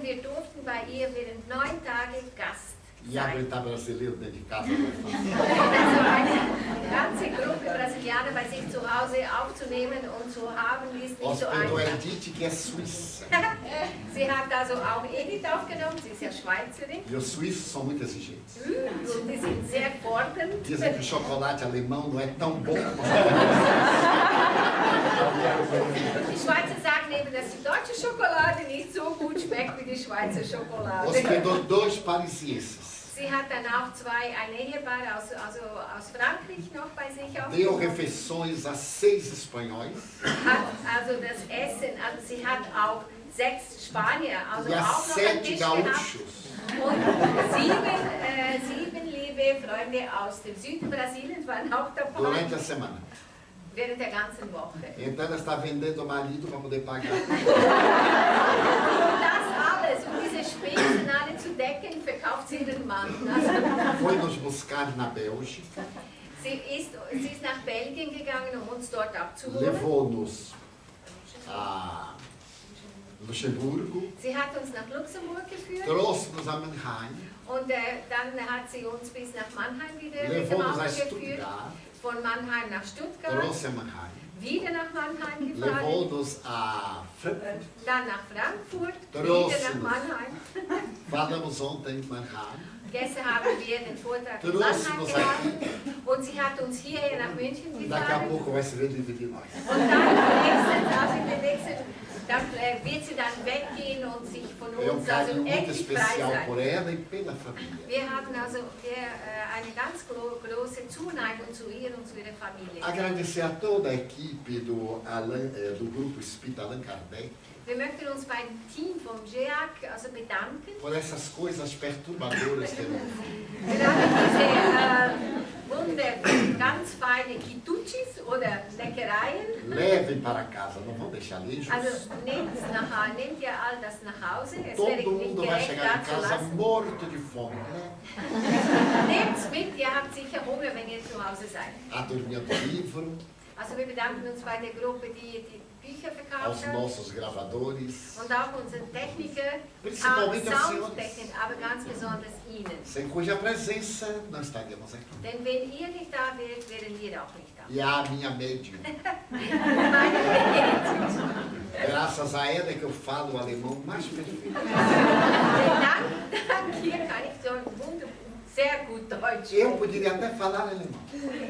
wir durften bei ihr während 9 Tage Gast. E aguentar brasileiro dentro de casa. Also eine ganze Gruppe Brasilianer bei sich zu Hause aufzunehmen und zu haben, ist nicht so Hospedou einfach. Edith, que é suíça. Sie hat also auch Edith aufgenommen, sie ist ja Schweizerin. E os suíços são muito exigentes. Und die sind sehr fordernd. Dizem que o chocolate alemão não é tão bom como o Die Schweizer sagen eben, dass die deutsche Schokolade nicht so gut schmeckt wie die Schweizer Schokolade. Hospedou 2 parisienses. Sie hat dann auch ein Ehepaar aus Frankreich noch bei sich Deu aufgenommen. refeições a 6 espanhóis Hat also das Essen, also sie hat auch 6 Spanier, also e a auch noch einen 7 Tisch gehabt. gaúchos. Und sieben liebe Freunde aus dem Süden Brasiliens waren auch dabei, Durante a semana. während der ganzen Woche. Então ela está vendendo o marido para poder pagar. Und das alles, um diese Spesen alle zu decken, verkauft sie ihren Mann. Also, Foi nos buscar na Bélgica, sie ist nach Belgien gegangen, um uns dort abzuholen. levou-nos a Luxemburgo, Sie hat uns nach Luxemburg geführt trouxe-nos a Mannheim, und dann hat sie uns bis nach Mannheim wieder mit dem levou-nos a Auto geführt. Stuttgart, Von Mannheim nach Stuttgart, trouxe a Mannheim, wieder nach Mannheim gefahren, levou-nos a Frankfurt. dann nach Frankfurt, Trouxe-nos. wieder nach Mannheim. Falamos ontem em Mannheim, Gestern haben wir den Vortrag in trouxe-nos Mannheim aqui. gehabt und sie hat uns hierher nach München Daqui a gefahren. pouco vai se ver livre de nós. Und dann wird sie dann weggehen und sich von É uns carinho muito endlich frei especial sein. por ela e pela família. Wir haben also eine ganz große Zuneigung zu ihr und zu ihrer Familie. Agradecer a toda a equipe do grupo Espírita Allan Kardec Wir möchten uns beim Team vom GEAC also bedanken. por essas coisas perturbadoras que ele Gerade diese ganz feine Kituchis oder Leckereien. levem para casa, não vão deixar lixos. Also nehmt ihr all das nach Hause. Es Todo wäre nicht mundo vai gerecht, chegar da em zu casa lassen. morto de fome. Nehmt's mit, ihr habt sicher Hunger, wenn ihr zu Hause seid. A turminha do livro, Also wir bedanken uns bei der Gruppe, die die Bücher aos verkauft hat. nossos gravadores, Und auch unseren Techniker, principalmente aos senhores, Soundtechnik, aber ganz besonders Ihnen. sem cuja presença não estaríamos aqui. Denn wenn ihr nicht da wärt, wären wir auch nicht da. E a minha médium, Meine Medienung. graças a ela é que eu falo o alemão mais perfeito. Dank ihr kann ich so sehr gut Deutsch Eu sprechen. poderia até falar alemão.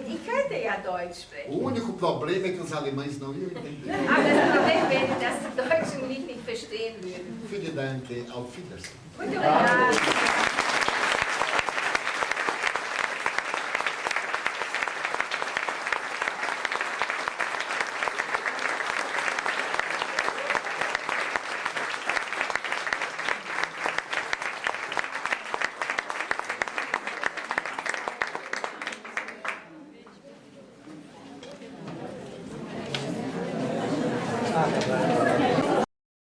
Ich könnte ja Deutsch sprechen. O único problema é que os alemães não iam entender. Aber das Problem wäre, dass die Deutschen mich nicht verstehen würden. Vielen Dank, auf Wiedersehen. Muito obrigada. Ah,